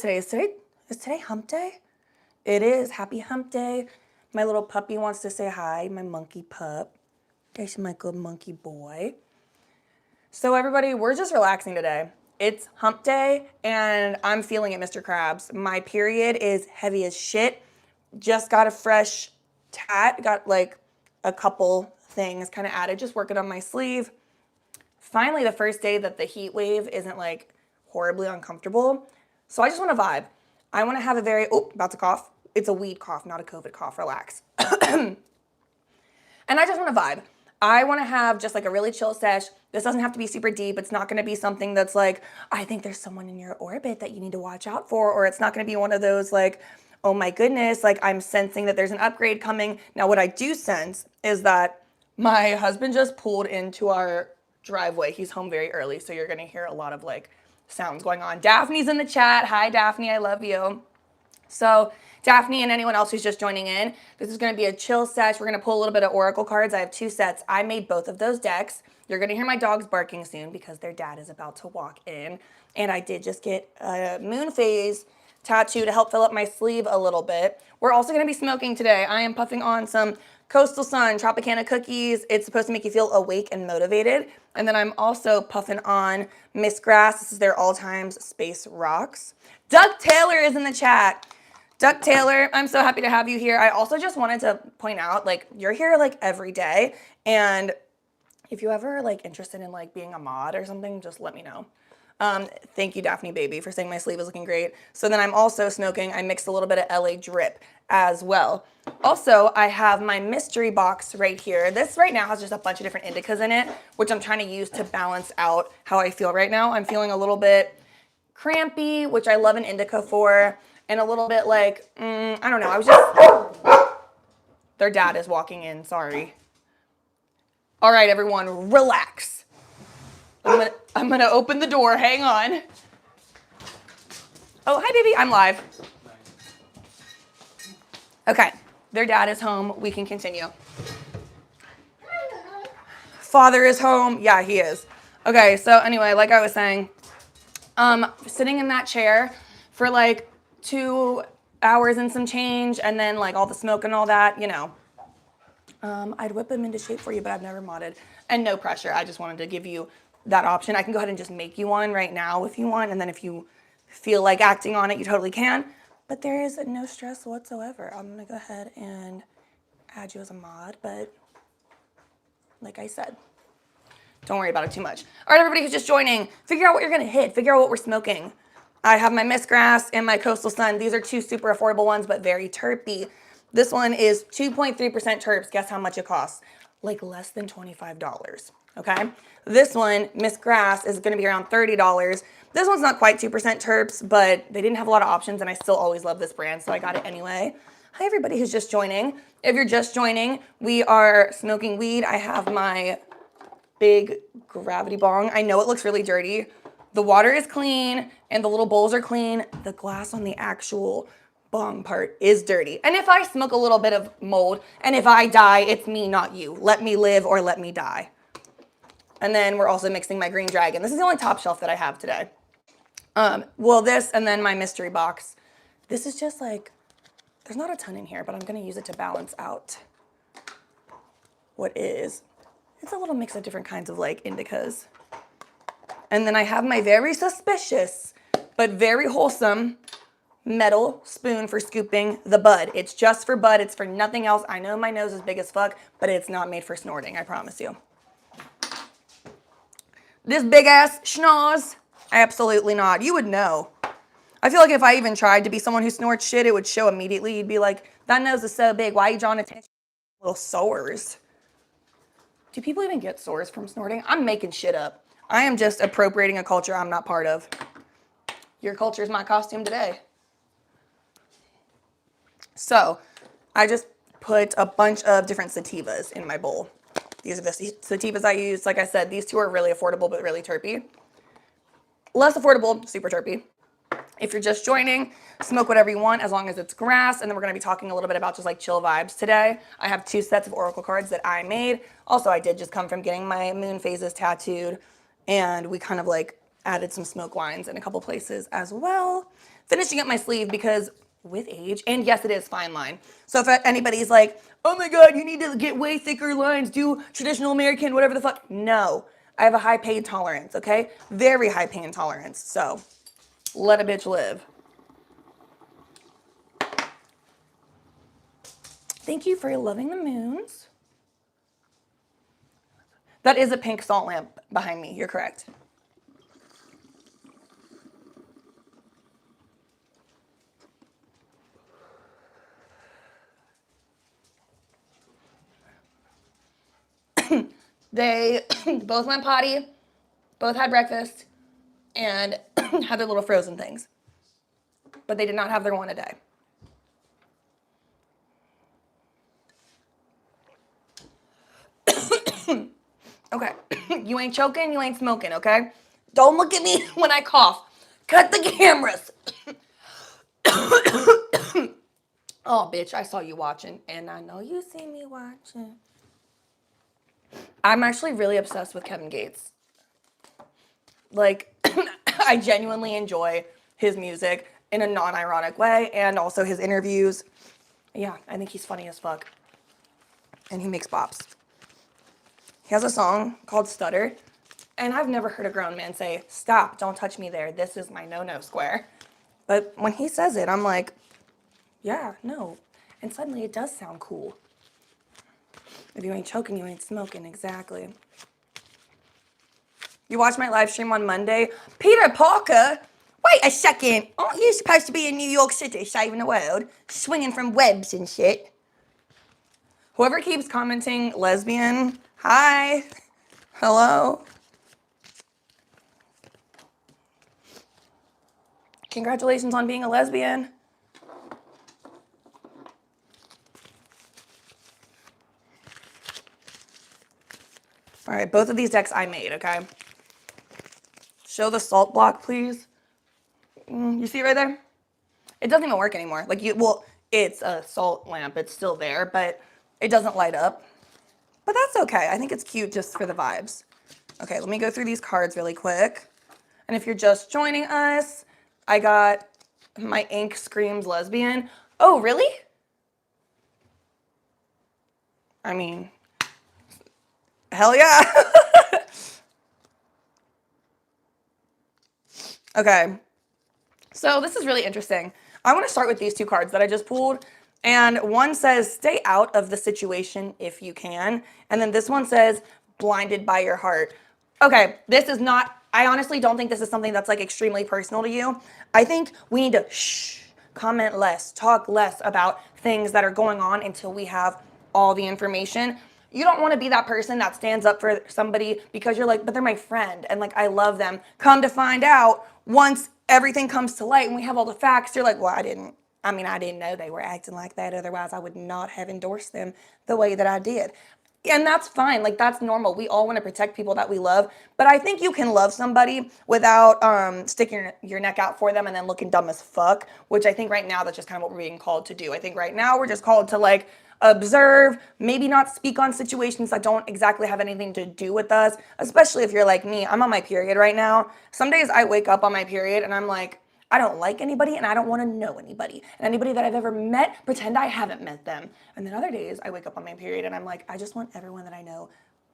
Is today hump day? It is. Happy hump day. My little puppy wants to say hi, my monkey pup. There's my good monkey boy. So everybody, we're just relaxing today. It's hump day and I'm feeling it, Mr. Krabs. My period is heavy as shit. Just got a fresh tat, got like a couple things kind of added, just working on my sleeve. Finally, the first day that the heat wave isn't like horribly uncomfortable. So I just want to vibe. I want to have a very, about to cough. It's a weed cough, not a COVID cough, relax. And I just want to vibe. I want to have just like a really chill sesh. This doesn't have to be super deep. It's not going to be something that's like, I think there's someone in your orbit that you need to watch out for. Or it's not going to be one of those like, oh my goodness, like I'm sensing that there's an upgrade coming. Now what I do sense is that my husband just pulled into our driveway. He's home very early, so you're going to hear a lot of like sounds going on. Daphne's in the chat. Hi, Daphne. I love you. So Daphne and anyone else who's just joining in, this is going to be a chill sesh. We're going to pull a little bit of oracle cards. I have 2 sets. I made both of those decks. You're going to hear my dogs barking soon because their dad is about to walk in. And I did just get a moon phase tattoo to help fill up my sleeve a little bit. We're also going to be smoking today. I am puffing on some Coastal Sun Tropicana cookies. It's supposed to make you feel awake and motivated. And then I'm also puffing on Miss Grass. This is their All Times Space Rocks. Doug Taylor is in the chat. Duck Taylor, I'm so happy to have you here. I also just wanted to point out, like, you're here like every day, and if you ever like interested in like being a mod or something, just let me know. Thank you, Daphne baby, for saying my sleeve is looking great. So then I'm also smoking. I mixed a little bit of LA Drip as well. Also, I have my mystery box right here. This right now has just a bunch of different indicas in it, which I'm trying to use to balance out how I feel right now. I'm feeling a little bit crampy, which I love an indica for. And a little bit like, I don't know, their dad is walking in, sorry. All right, everyone, relax. I'm gonna open the door, hang on. Oh, hi, baby, I'm live. Okay, their dad is home, we can continue. Father is home, yeah, he is. Okay, so anyway, like I was saying, sitting in that chair for like 2 hours and some change, and then like all the smoke and all that, you know. I'd whip them into shape for you, but I've never modded. And no pressure, I just wanted to give you that option. I can go ahead and just make you one right now if you want, and then if you feel like acting on it, you totally can. But there is no stress whatsoever. I'm gonna go ahead and add you as a mod, but like I said, don't worry about it too much. All right, everybody who's just joining, figure out what you're gonna hit, figure out what we're smoking. I have my Miss Grass and my Coastal Sun. These are 2 super affordable ones, but very terpy. This one is 2.3% terps. Guess how much it costs? Like less than $25, okay? This one, Miss Grass, is gonna be around $30. This one's not quite 2% terps, but they didn't have a lot of options, and I still always love this brand, so I got it anyway. Hi, everybody who's just joining. If you're just joining, we are smoking weed. I have my big gravity bong. I know it looks really dirty. The water is clean and the little bowls are clean. The glass on the actual bong part is dirty. And if I smoke a little bit of mold and if I die, it's me, not you. Let me live or let me die. And then we're also mixing my green dragon. This is the only top shelf that I have today. Well, this and then my mystery box. This is just like, there's not a ton in here, but I'm gonna use it to balance out what is. It's a little mix of different kinds of like indicas. And then I have my very suspicious, but very wholesome metal spoon for scooping the bud. It's just for bud, it's for nothing else. I know my nose is big as fuck, but it's not made for snorting, I promise you. This big ass schnoz, absolutely not. You would know. I feel like if I even tried to be someone who snorts shit, it would show immediately. You'd be like, that nose is so big, why are you drawing attention? Little sores. Do people even get sores from snorting? I'm making shit up. I am just appropriating a culture I'm not part of. Your culture is my costume today. So I just put a bunch of different sativas in my bowl. These are the sativas I use. Like I said, these 2 are really affordable, but really terpy. Less affordable, super terpy. If you're just joining, smoke whatever you want as long as it's grass. And then we're going to be talking a little bit about just like chill vibes today. I have 2 sets of oracle cards that I made. Also, I did just come from getting my moon phases tattooed. And we kind of like added some smoke lines in a couple places as well. finishing up my sleeve because with age, and yes, it is fine line. So if anybody's like, oh my God, you need to get way thicker lines, do traditional American, whatever the fuck. No, I have a high pain tolerance, okay? Very high pain tolerance. So let a bitch live. Thank you for loving the moons. That is a pink salt lamp behind me. You're correct. They both went potty, both had breakfast, and had their little frozen things. But they did not have their one a day. Okay, you ain't choking, you ain't smoking, okay? Don't look at me when I cough. Cut the cameras. Oh, bitch, I saw you watching, and I know you see me watching. I'm actually really obsessed with Kevin Gates. Like, I genuinely enjoy his music in a non-ironic way, and also his interviews. Yeah, I think he's funny as fuck. And he makes bops. He has a song called Stutter, and I've never heard a grown man say, stop, don't touch me there, this is my no-no square. But when he says it, I'm like, yeah, no. And suddenly it does sound cool. If you ain't choking, you ain't smoking, exactly. You watched my live stream on Monday? Peter Parker? Wait a second, aren't you supposed to be in New York City saving the world? Swinging from webs and shit. Whoever keeps commenting lesbian, hi, hello. Congratulations on being a lesbian. All right, both of these decks I made, okay? Show the salt block, please. You see it right there? It doesn't even work anymore. Like, well, it's a salt lamp. It's still there, but it doesn't light up. But that's okay. I think it's cute just for the vibes. Okay, let me go through these cards really quick. And if you're just joining us, I got my ink screams lesbian. Oh, really? I mean, hell yeah. Okay. So this is really interesting. I want to start with these two cards that I just pulled. And one says, stay out of the situation if you can. And then this one says, blinded by your heart. Okay, this is not, I honestly don't think this is something that's like extremely personal to you. I think we need to comment less, talk less about things that are going on until we have all the information. You don't want to be that person that stands up for somebody because you're like, but they're my friend and like I love them. Come to find out, once everything comes to light and we have all the facts, you're like, well, I didn't know they were acting like that. Otherwise, I would not have endorsed them the way that I did. And that's fine. Like, that's normal. We all want to protect people that we love. But I think you can love somebody without sticking your neck out for them and then looking dumb as fuck, which I think right now that's just kind of what we're being called to do. I think right now we're just called to, like, observe, maybe not speak on situations that don't exactly have anything to do with us, especially if you're like me. I'm on my period right now. Some days I wake up on my period and I'm like, I don't like anybody and I don't want to know anybody. And anybody that I've ever met, pretend I haven't met them. And then other days I wake up on my period and I'm like, I just want everyone that I know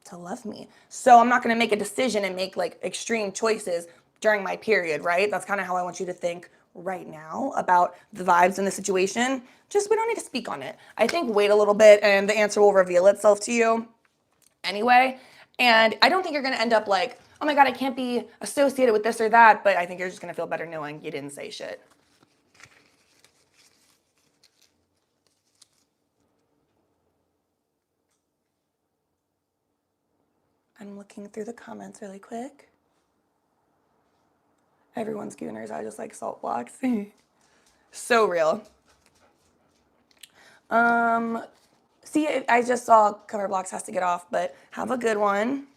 to love me. So I'm not going to make a decision and make like extreme choices during my period, right? That's kind of how I want you to think right now about the vibes in the situation. Just we don't need to speak on it. I think wait a little bit and the answer will reveal itself to you anyway. And I don't think you're going to end up like, oh my God, I can't be associated with this or that, but I think you're just gonna feel better knowing you didn't say shit. I'm looking through the comments really quick. Everyone's gooners, I just like salt blocks. So real. See, I just saw cover blocks has to get off, but have a good one.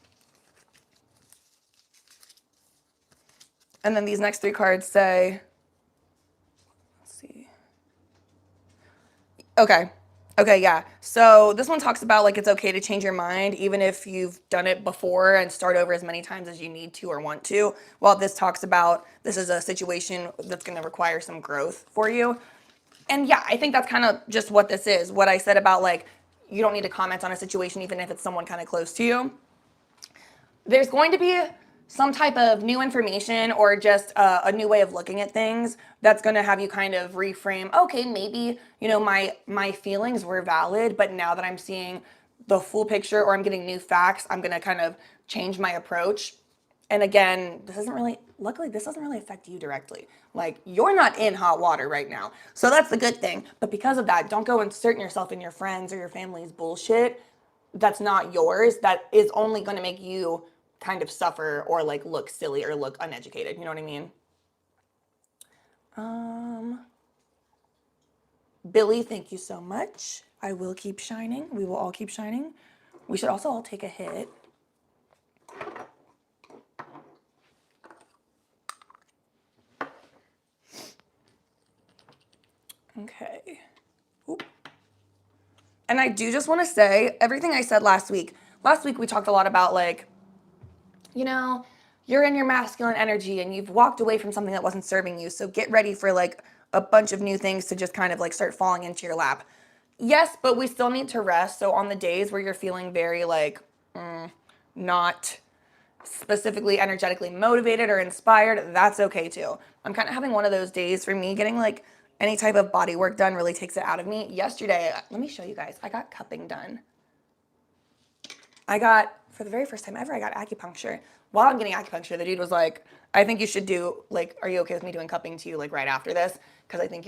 And then these next three cards say, let's see. Okay, Okay, yeah. So this one talks about like it's okay to change your mind even if you've done it before and start over as many times as you need to or want to. While this talks about this is a situation that's going to require some growth for you. And yeah, I think that's kind of just what this is. What I said about like you don't need to comment on a situation even if it's someone kind of close to you. There's going to be some type of new information or just a new way of looking at things that's going to have you kind of reframe, okay, maybe, you know, my feelings were valid, but now that I'm seeing the full picture or I'm getting new facts, I'm going to kind of change my approach. And again, luckily this doesn't really affect you directly. Like you're not in hot water right now. So that's the good thing. But because of that, don't go inserting yourself in your friends or your family's bullshit that's not yours, that is only going to make you kind of suffer or like look silly or look uneducated. You know what I mean? Billy, thank you so much. I will keep shining. We will all keep shining. We should also all take a hit. Okay. Oop. And I do just want to say everything I said last week. Last week we talked a lot about like, you know, you're in your masculine energy and you've walked away from something that wasn't serving you. So get ready for like a bunch of new things to just kind of like start falling into your lap. Yes, but we still need to rest. So on the days where you're feeling very like not specifically energetically motivated or inspired, that's okay too. I'm kind of having one of those days. For me, getting like any type of body work done really takes it out of me. Yesterday, let me show you guys, I got cupping done. I got, for the very first time ever, I got acupuncture. While I'm getting acupuncture, the dude was like, I think you should do, like, are you okay with me doing cupping to you, like, right after this? Because I think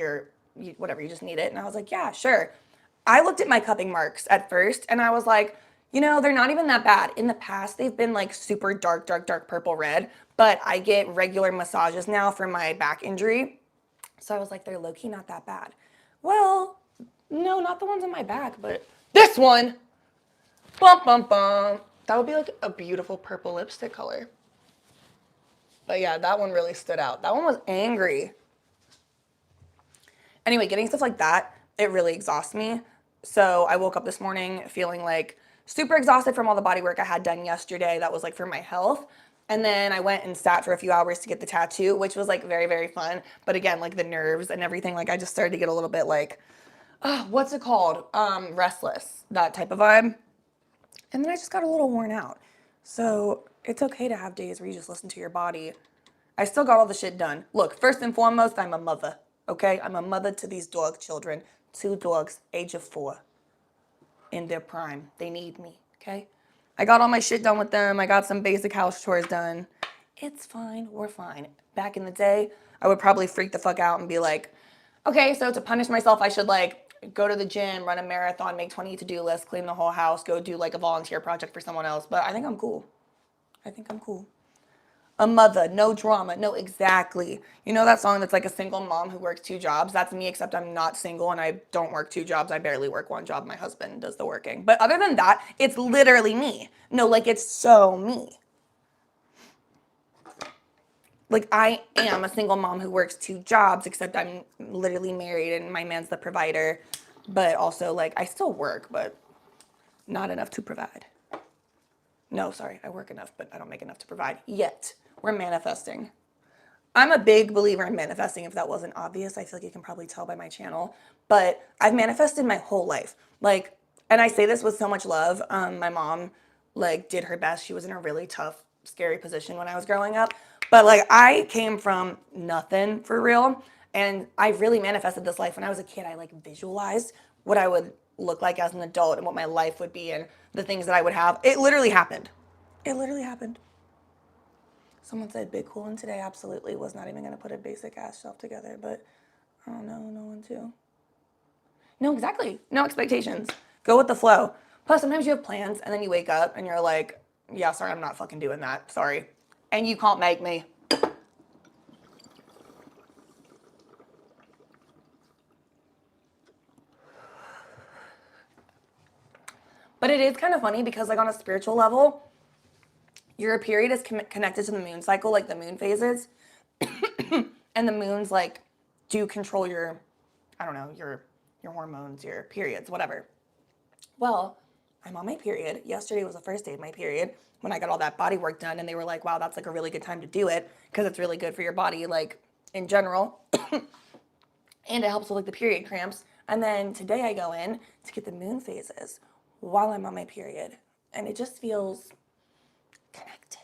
whatever, you just need it. And I was like, yeah, sure. I looked at my cupping marks at first, and I was like, you know, they're not even that bad. In the past, they've been, like, super dark, dark, dark purple red. But I get regular massages now for my back injury. So I was like, they're low-key not that bad. Well, no, not the ones on my back, but this one. Bum, bum, bum. That would be like a beautiful purple lipstick color. But yeah, that one really stood out. That one was angry. Anyway, getting stuff like that, it really exhausts me. So I woke up this morning feeling like super exhausted from all the body work I had done yesterday that was like for my health. And then I went and sat for a few hours to get the tattoo, which was like very, very fun. But again, like the nerves and everything, like I just started to get a little bit like, what's it called? Restless, that type of vibe. And then I just got a little worn out. So it's okay to have days where you just listen to your body. I still got all the shit done. Look, first and foremost, I'm a mother. Okay? I'm a mother to these dog children. 2 dogs, age of 4, in their prime. They need me. Okay? I got all my shit done with them. I got some basic house chores done. It's fine. We're fine. Back in the day, I would probably freak the fuck out and be like, okay, so to punish myself, I should like go to the gym, run a marathon, make 20 to-do lists, clean the whole house, go do like a volunteer project for someone else. But I think I'm cool. I think I'm cool. A mother, no drama, no, exactly. You know that song that's like a single mom who works 2 jobs? That's me, except I'm not single and I don't work 2 jobs. I barely work 1 job. My husband does the working. But other than that, it's literally me. No, like it's so me. Like I am a single mom who works 2 jobs, except I'm literally married and my man's the provider. But also like I still work, but not enough to provide. No, sorry, I work enough, but I don't make enough to provide yet. We're manifesting. I'm a big believer in manifesting, if that wasn't obvious. I feel like you can probably tell by my channel. But I've manifested my whole life. Like, and I say this with so much love. My mom, like, did her best. She was in a really tough, scary position when I was growing up. But, like, I came from nothing for real. And I really manifested this life. When I was a kid, I, like, visualized what I would look like as an adult and what my life would be and the things that I would have. It literally happened. It literally happened. Someone said big cool and today absolutely was not even going to put a basic ass shelf together, but I don't know, no one to. No, exactly. No expectations. Go with the flow. Plus, sometimes you have plans and then you wake up and you're like, yeah, sorry, I'm not fucking doing that. Sorry. And you can't make me. But it is kind of funny because, like, on a spiritual level, your period is connected to the moon cycle, like the moon phases. And the moons, like, do control your, I don't know, your your hormones, your periods, whatever. Well, I'm on my period. Yesterday was the first day of my period when I got all that body work done, and they were like, wow, that's like a really good time to do it because it's really good for your body, like in general. And it helps with like the period cramps. And then today I go in to get the moon phases while I'm on my period, and it just feels connected.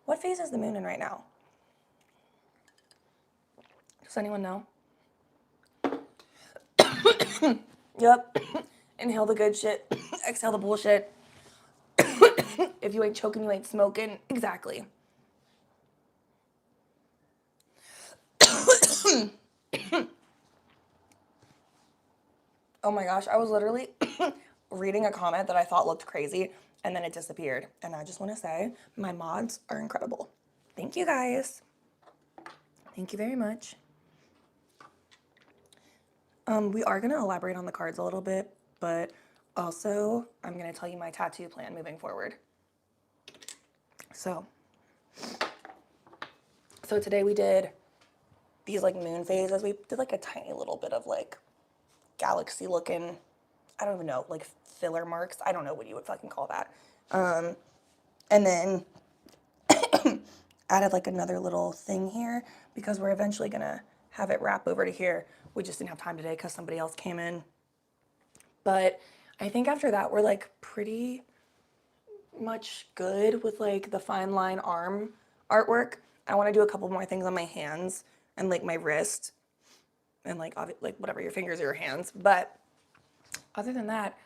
What phase is the moon in right now? Does anyone know? Yep. Inhale the good shit. Exhale the bullshit. If you ain't choking, you ain't smoking. Exactly. Oh my gosh, I was literally reading a comment that I thought looked crazy and then it disappeared. And I just want to say, my mods are incredible. Thank you guys. Thank you very much. We are going to elaborate on the cards a little bit, but also I'm going to tell you my tattoo plan moving forward. So today we did these like moon phases. We did like a tiny little bit of like galaxy looking, I don't even know, like filler marks. I don't know what you would fucking call that. And then added like another little thing here because we're eventually gonna have it wrap over to here. We just didn't have time today because somebody else came in. But I think after that we're like pretty much good with like the fine line arm artwork. I want to do a couple more things on my hands and like my wrist and like whatever, your fingers or your hands. But other than that,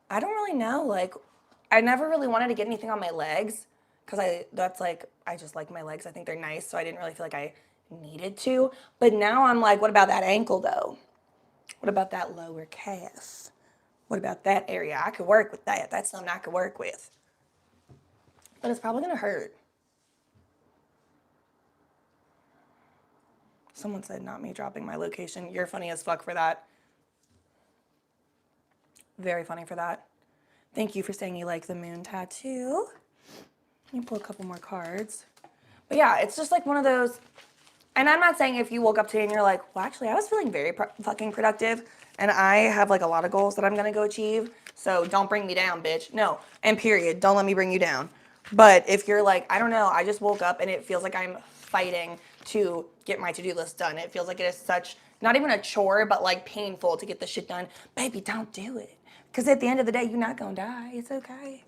I don't really know. Like, I never really wanted to get anything on my legs because I just like my legs. I think they're nice, so I didn't really feel like I needed to. But now I'm like, what about that ankle though? What about that lower calf? What about that area? I could work with that. That's something I could work with. But it's probably gonna hurt. Someone said, not me dropping my location. You're funny as fuck for that. Very funny for that. Thank you for saying you like the moon tattoo. Let me pull a couple more cards. But yeah, it's just like one of those, and I'm not saying if you woke up today and you're like, well, actually, I was feeling very fucking productive, and I have like a lot of goals that I'm gonna go achieve, so don't bring me down, bitch. No, and period, don't let me bring you down. But if you're like, I don't know, I just woke up and it feels like I'm fighting to get my to-do list done. It feels like it is such, not even a chore, but like painful to get the shit done. Baby, don't do it. Because at the end of the day, you're not gonna die. It's okay.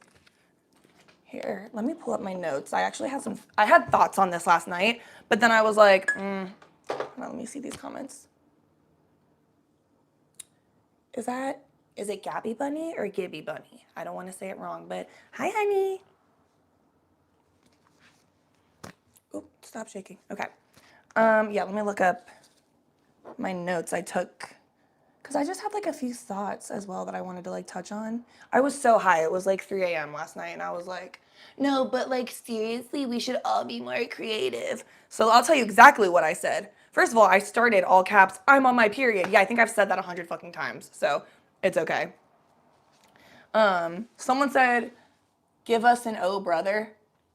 Here, let me pull up my notes. I actually had thoughts on this last night, but then I was like, hold on, let me see these comments. Is it Gabby Bunny or Gibby Bunny? I don't want to say it wrong, but hi, honey. Oop, stop shaking. Okay. Yeah, let me look up my notes I took because I just had like a few thoughts as well that I wanted to like touch on. I was so high. It was like 3 a.m. last night, and I was like, no, but like seriously, we should all be more creative. So I'll tell you exactly what I said. First of all, I started all caps, I'm on my period. Yeah, I think I've said that 100 fucking times, so it's okay. Someone said, give us an oh brother.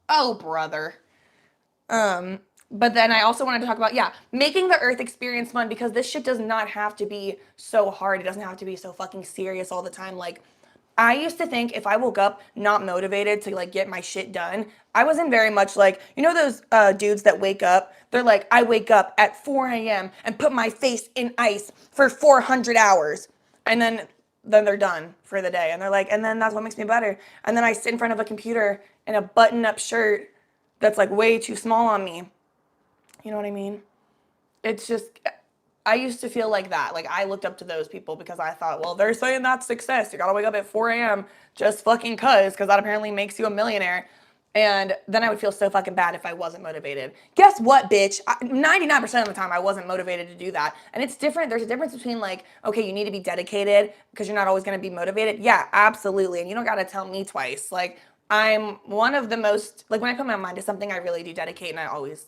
Oh brother. But then I also wanted to talk about, yeah, making the earth experience fun because this shit does not have to be so hard. It doesn't have to be so fucking serious all the time. Like, I used to think if I woke up not motivated to like get my shit done, I wasn't very much like, you know those dudes that wake up, they're like, I wake up at 4 a.m. and put my face in ice for 400 hours. And then they're done for the day. And they're like, and then that's what makes me better. And then I sit in front of a computer in a button-up shirt that's like way too small on me. You know what I mean? It's just, I used to feel like that. Like, I looked up to those people because I thought, well, they're saying that's success. You gotta wake up at 4 a.m. just fucking because that apparently makes you a millionaire. And then I would feel so fucking bad if I wasn't motivated. Guess what, bitch? 99% of the time I wasn't motivated to do that. And it's different. There's a difference between like, okay, you need to be dedicated because you're not always gonna be motivated. Yeah, absolutely. And you don't gotta tell me twice. Like, I'm one of the most, like when I put my mind to something, I really do dedicate, and I always,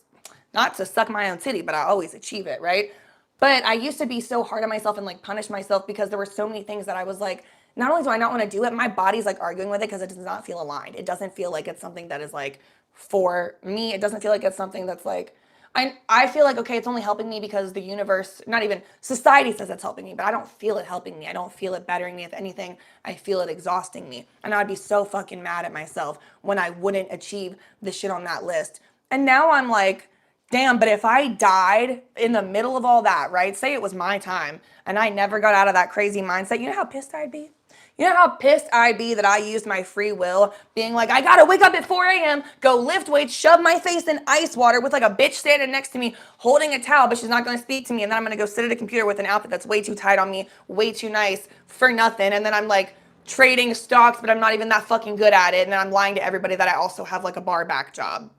not to suck my own titty, but I always achieve it, right? But I used to be so hard on myself and like punish myself because there were so many things that I was like, not only do I not want to do it, my body's like arguing with it because it does not feel aligned. It doesn't feel like it's something that is like for me. It doesn't feel like it's something that's like, I feel like, okay, it's only helping me because the universe, not even society says it's helping me, but I don't feel it helping me. I don't feel it bettering me. If anything, I feel it exhausting me. And I'd be so fucking mad at myself when I wouldn't achieve the shit on that list. And now I'm like, damn, but if I died in the middle of all that, right? Say it was my time and I never got out of that crazy mindset, you know how pissed I'd be? You know how pissed I'd be that I used my free will, being like, I gotta wake up at 4 a.m., go lift weights, shove my face in ice water with like a bitch standing next to me holding a towel, but she's not gonna speak to me. And then I'm gonna go sit at a computer with an outfit that's way too tight on me, way too nice for nothing. And then I'm like trading stocks, but I'm not even that fucking good at it. And then I'm lying to everybody that I also have like a bar back job.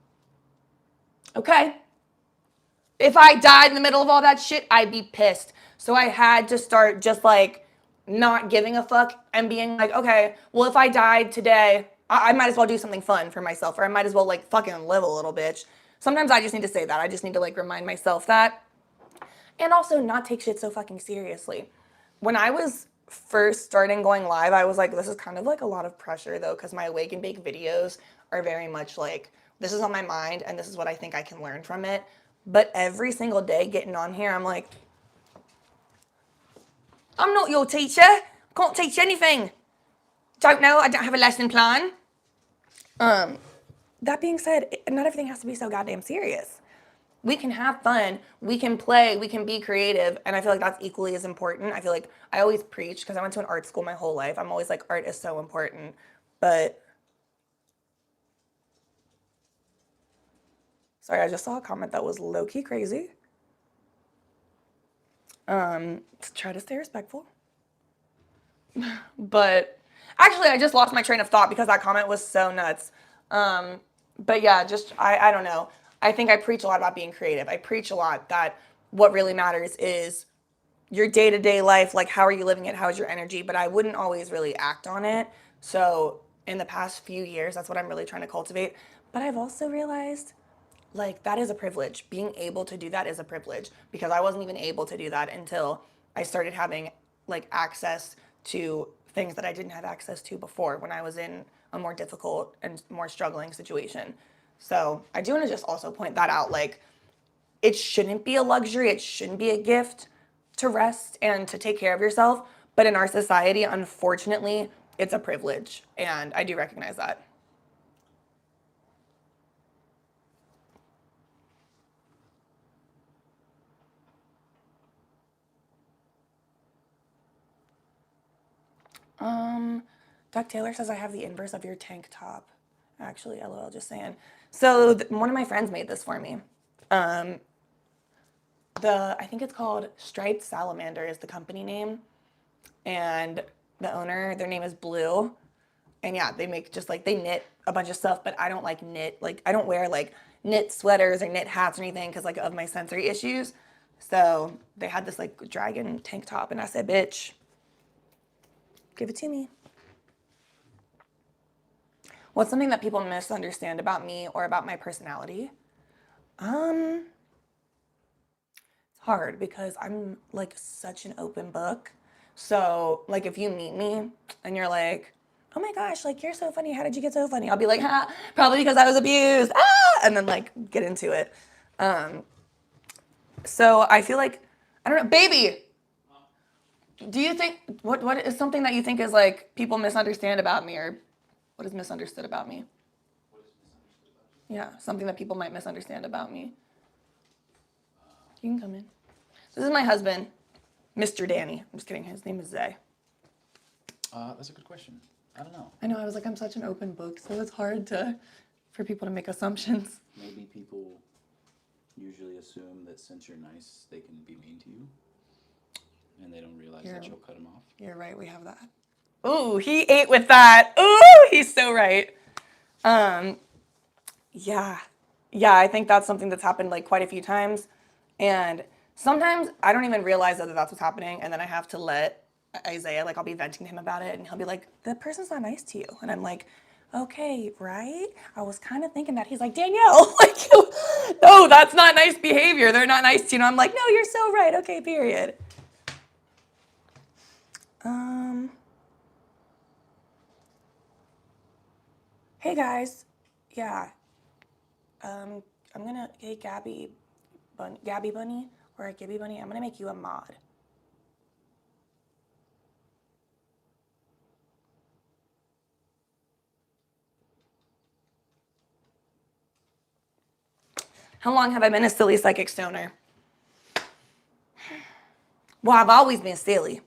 Okay. If I died in the middle of all that shit, I'd be pissed. So I had to start just like not giving a fuck and being like, okay, well, if I died today, I might as well do something fun for myself, or I might as well like fucking live a little, bitch. Sometimes I just need to say that. I just need to like remind myself that. And also not take shit so fucking seriously. When I was first starting going live, I was like, this is kind of like a lot of pressure though, because my Awake and Bake videos are very much like, this is on my mind and this is what I think I can learn from it. But every single day getting on here, I'm like, I'm not your teacher. Can't teach you anything. Don't know. I don't have a lesson plan. That being said, not everything has to be so goddamn serious. We can have fun, we can play, we can be creative, and I feel like that's equally as important. I feel like I always preach because I went to an art school my whole life. I'm always like, art is so important. But sorry, I just saw a comment that was low-key crazy. Try to stay respectful. But actually, I just lost my train of thought because that comment was so nuts. But yeah, just I don't know. I think I preach a lot about being creative. I preach a lot that what really matters is your day-to-day life, like how are you living it, how is your energy, but I wouldn't always really act on it. So in the past few years, that's what I'm really trying to cultivate. But I've also realized like that is a privilege. Being able to do that is a privilege because I wasn't even able to do that until I started having like access to things that I didn't have access to before when I was in a more difficult and more struggling situation. So I do want to just also point that out. Like, it shouldn't be a luxury, it shouldn't be a gift to rest and to take care of yourself. But in our society, unfortunately, it's a privilege. And I do recognize that. Um, Doug Taylor says I have the inverse of your tank top. Actually, LOL, just saying. So one of my friends made this for me. Um, I think it's called Striped Salamander is the company name, and the owner, their name is Blue. And yeah, they make just like they knit a bunch of stuff, but I don't like knit. Like I don't wear like knit sweaters or knit hats or anything because like of my sensory issues. So they had this like dragon tank top, and I said, "Bitch, give it to me." What's something that people misunderstand about me or about my personality? Um, it's hard because I'm like such an open book. So like if you meet me and you're like, oh my gosh, like you're so funny. How did you get so funny? I'll be like, ha, probably because I was abused. Ah, and then like get into it. Um, so I feel like I don't know, baby. Do you think what is something that you think is like people misunderstand about me or what is misunderstood about me? Yeah, something that people might misunderstand about me. You can come in. This is my husband, Mr. Danny. I'm just kidding. His name is Zay. That's a good question. I don't know. I know. I was like, I'm such an open book, so it's hard for people to make assumptions. Maybe people usually assume that since you're nice, they can be mean to you, and they don't realize that you'll cut them off. You're right. We have that. Ooh, he ate with that. Ooh, he's so right. Um, yeah, yeah. I think that's something that's happened like quite a few times, and sometimes I don't even realize that that's what's happening, and then I have to let Isaiah, like I'll be venting to him about it, and he'll be like, "The person's not nice to you," and I'm like, "Okay, right? I was kind of thinking that." He's like, "Danielle, like, no, that's not nice behavior. They're not nice to you." And I'm like, "No, you're so right. Okay, period." Um, hey guys, yeah. Um, I'm gonna. Hey Gabby, Gabby Bunny or a Gibby Bunny. I'm going to make you a mod. How long have I been a silly psychic stoner? Well, I've always been silly.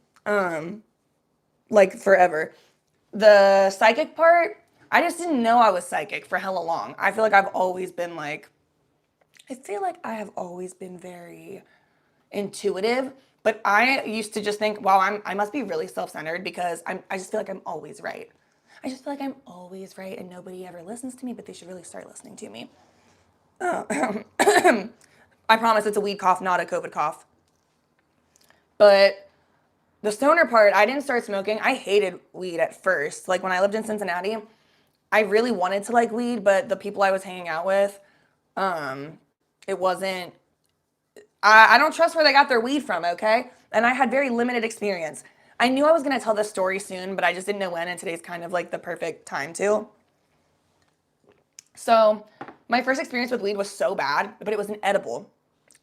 Like forever. The psychic part, I just didn't know I was psychic for hella long. I feel like I've always been like, I feel like I have always been very intuitive, but I used to just think, wow, I must be really self-centered because I just feel like I'm always right. I just feel like I'm always right and nobody ever listens to me, but they should really start listening to me. I promise it's a weed cough, not a COVID cough. But the stoner part, I didn't start smoking. I hated weed at first. Like when I lived in Cincinnati, I really wanted to like weed, but the people I was hanging out with, it wasn't, I don't trust where they got their weed from, okay? And I had very limited experience. I knew I was gonna tell this story soon, but I just didn't know when, and today's kind of like the perfect time to. So my first experience with weed was so bad, but it was an edible.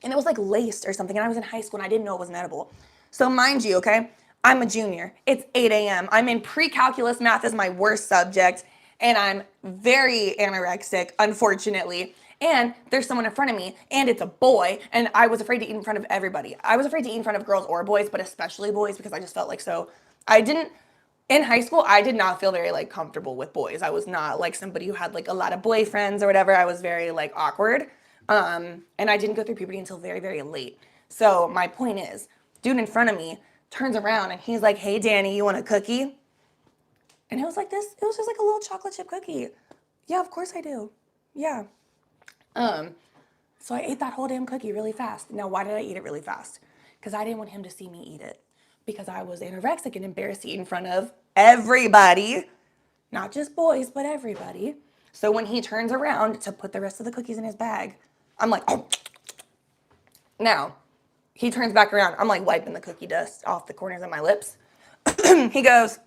And it was like laced or something, and I was in high school and I didn't know it was an edible. So mind you, okay, I'm a junior. It's 8 a.m. I'm in pre-calculus. Math is my worst subject, and I'm very anorexic, unfortunately. And there's someone in front of me, and it's a boy, and I was afraid to eat in front of everybody. I was afraid to eat in front of girls or boys, but especially boys because I just felt like so. I didn't in high school, I did not feel very like comfortable with boys. I was not like somebody who had like a lot of boyfriends or whatever. I was very like awkward. And I didn't go through puberty until very, very late. So my point is, dude in front of me turns around and he's like, "Hey Danny, you want a cookie?" And it was like this, it was just like a little chocolate chip cookie. Yeah, of course I do. Yeah. So I ate that whole damn cookie really fast. Now, why did I eat it really fast? Because I didn't want him to see me eat it. Because I was anorexic and embarrassed to eat in front of everybody. Not just boys, but everybody. So when he turns around to put the rest of the cookies in his bag, I'm like, oh. Now, he turns back around. I'm like wiping the cookie dust off the corners of my lips. He goes,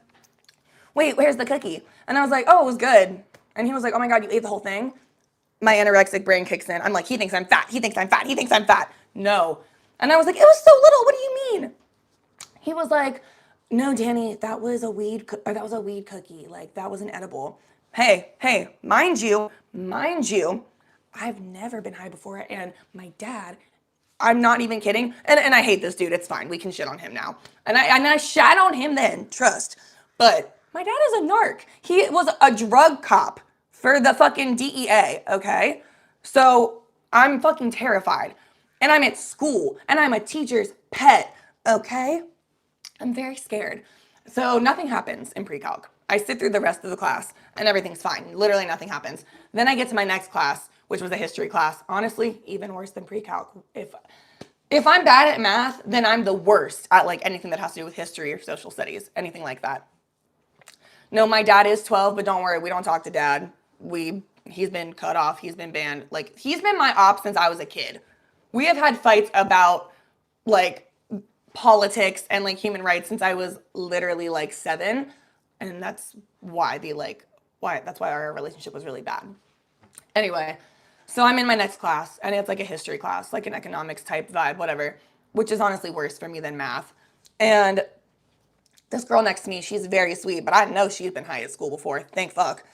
"Wait, where's the cookie?" And I was like, "Oh, it was good." And he was like, "Oh my God, you ate the whole thing?" My anorexic brain kicks in. I'm like, he thinks I'm fat. He thinks I'm fat. He thinks I'm fat. No. And I was like, "It was so little. What do you mean?" He was like, "No, Danny, that was a weed cookie. Like that was an edible." Hey, mind you, I've never been high before, and my dad, I'm not even kidding, and I hate this dude. It's fine. We can shit on him now. And I shat on him then, trust. But my dad is a narc. He was a drug cop for the fucking DEA, okay? So I'm fucking terrified. And I'm at school, and I'm a teacher's pet, okay? I'm very scared. So nothing happens in pre-calc. I sit through the rest of the class and everything's fine. Literally nothing happens. Then I get to my next class, which was a history class. Honestly, even worse than pre-calc. If I'm bad at math, then I'm the worst at like anything that has to do with history or social studies, anything like that. No, my dad is 12, but don't worry, we don't talk to dad. He's been cut off, he's been banned. Like he's been my op since I was a kid. We have had fights about like politics and like human rights since I was literally like 7, and that's why our relationship was really bad. Anyway, so I'm in my next class and it's like a history class, like an economics type vibe, whatever, which is honestly worse for me than math. And this girl next to me, she's very sweet, but I know she's been high at school before. Thank fuck.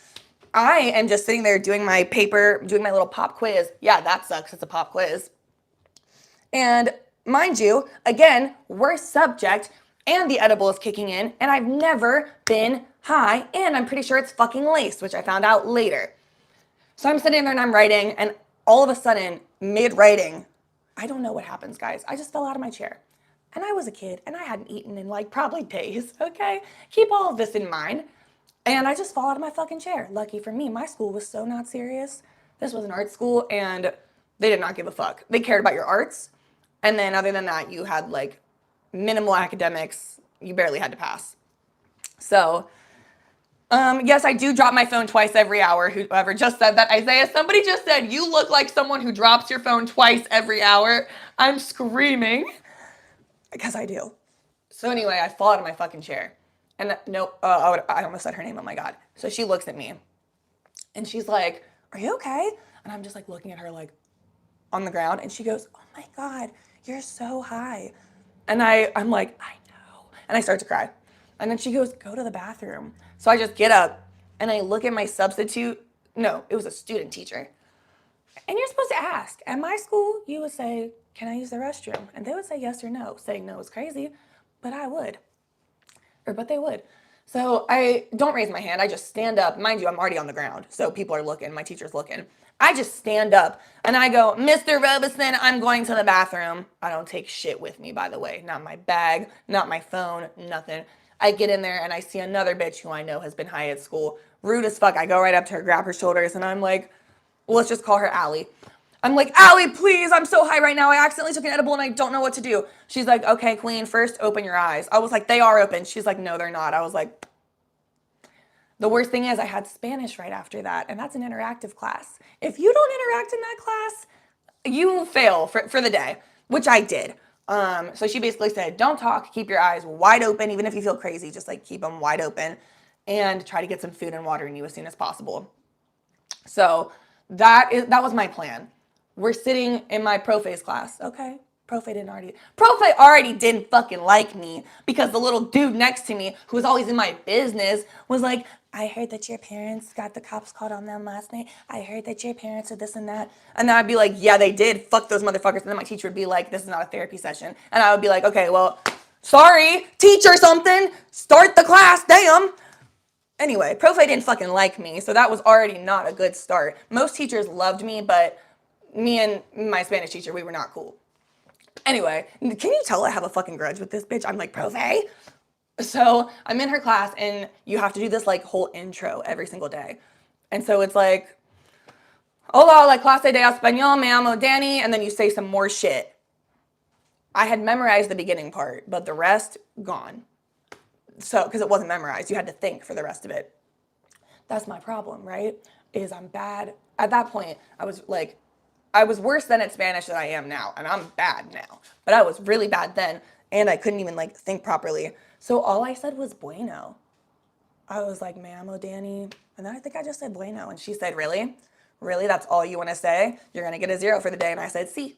I am just sitting there doing my paper, doing my little pop quiz. Yeah, that sucks. It's a pop quiz. And mind you, again, worst subject, and the edible is kicking in, and I've never been high, and I'm pretty sure it's fucking laced, which I found out later. So I'm sitting there and I'm writing, and all of a sudden, mid-writing, I don't know what happens, guys. I just fell out of my chair. And I was a kid, and I hadn't eaten in like probably days, okay? Keep all of this in mind. And I just fall out of my fucking chair. Lucky for me, my school was so not serious. This was an art school, and they did not give a fuck. They cared about your arts, and then other than that, you had like minimal academics. You barely had to pass. So, yes, I do drop my phone twice every hour. Whoever just said that, Isaiah, somebody just said, "You look like someone who drops your phone twice every hour." I'm screaming. Because I do. So anyway, I fall out of my fucking chair. And nope, I almost said her name, oh my God. So she looks at me and she's like, "Are you okay?" And I'm just like looking at her like, on the ground. And she goes, oh my God, you're so high. And I'm like, I know. And I start to cry. And then she goes, go to the bathroom. So I just get up and I look at my substitute. No, it was a student teacher. And you're supposed to ask. At my school, you would say, can I use the restroom? And they would say yes or no. Saying no is crazy, but I would. But they would. So I don't raise my hand. I just stand up. Mind you, I'm already on the ground. So people are looking. My teacher's looking. I just stand up and I go, Mr. Robeson, I'm going to the bathroom. I don't take shit with me, by the way. Not my bag, not my phone, nothing. I get in there and I see another bitch who I know has been high at school. Rude as fuck. I go right up to her, grab her shoulders, and I'm like, well, let's just call her Allie. I'm like, Allie, please, I'm so high right now. I accidentally took an edible and I don't know what to do. She's like, okay, queen, first open your eyes. I was like, they are open. She's like, no, they're not. I was like, the worst thing is I had Spanish right after that, and that's an interactive class. If you don't interact in that class, you fail for the day, which I did. So she basically said, don't talk, keep your eyes wide open, even if you feel crazy, just like keep them wide open and try to get some food and water in you as soon as possible. So that was my plan. We're sitting in my prophase class. Okay. Profe already didn't fucking like me because the little dude next to me, who was always in my business, was like, I heard that your parents got the cops called on them last night. I heard that your parents did this and that. And then I'd be like, yeah, they did. Fuck those motherfuckers. And then my teacher would be like, this is not a therapy session. And I would be like, okay, well, sorry, teach or something. Start the class, damn. Anyway, Profe didn't fucking like me, so that was already not a good start. Most teachers loved me, but me and my Spanish teacher, we were not cool. Anyway, can you tell I have a fucking grudge with this bitch? I'm like, Profe? So I'm in her class, and you have to do this like whole intro every single day. And so it's like, hola, la clase de español, me llamo Danny, and then you say some more shit. I had memorized the beginning part, but the rest, gone. So, because it wasn't memorized, you had to think for the rest of it. That's my problem, right? Is I'm bad. At that point, I was worse then at Spanish than I am now, and I'm bad now. But I was really bad then, and I couldn't even like think properly. So all I said was bueno. I was like, me llamo Danny, and then I think I just said bueno, and she said, really? Really? That's all you want to say? You're gonna get a 0 for the day, and I said, sí.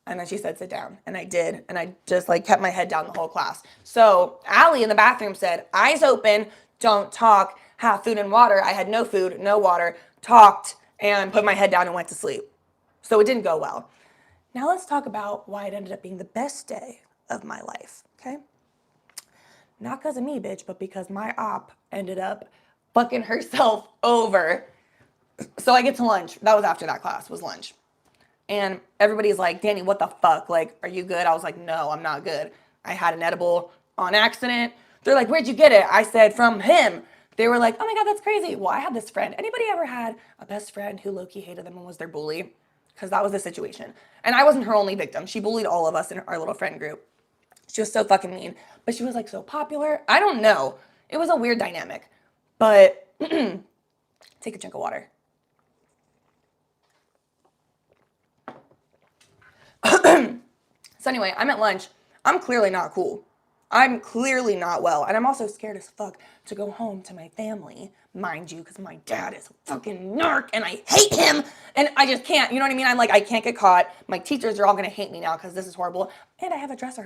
And then she said, sit down. And I did. And I just like kept my head down the whole class. So Allie in the bathroom said, eyes open, don't talk, have food and water. I had no food, no water, talked, and put my head down and went to sleep. So it didn't go well. Now let's talk about why it ended up being the best day of my life, okay? Not because of me, bitch, but because my op ended up fucking herself over. So I get to lunch. That was after that class, was lunch. And everybody's like, Danny, what the fuck? Like, are you good? I was like, no, I'm not good. I had an edible on accident. They're like, where'd you get it? I said, from him. They were like, oh my God, that's crazy. Well, I had this friend. Anybody ever had a best friend who low-key hated them and was their bully? Because that was the situation. And I wasn't her only victim. She bullied all of us in our little friend group. She was so fucking mean. But she was like so popular. I don't know. It was a weird dynamic. But take a drink of water. So anyway, I'm at lunch. I'm clearly not cool. I'm clearly not well. And I'm also scared as fuck to go home to my family, mind you, because my dad is a fucking narc and I hate him. And I just can't, you know what I mean? I'm like, I can't get caught. My teachers are all going to hate me now because this is horrible. And I have a dress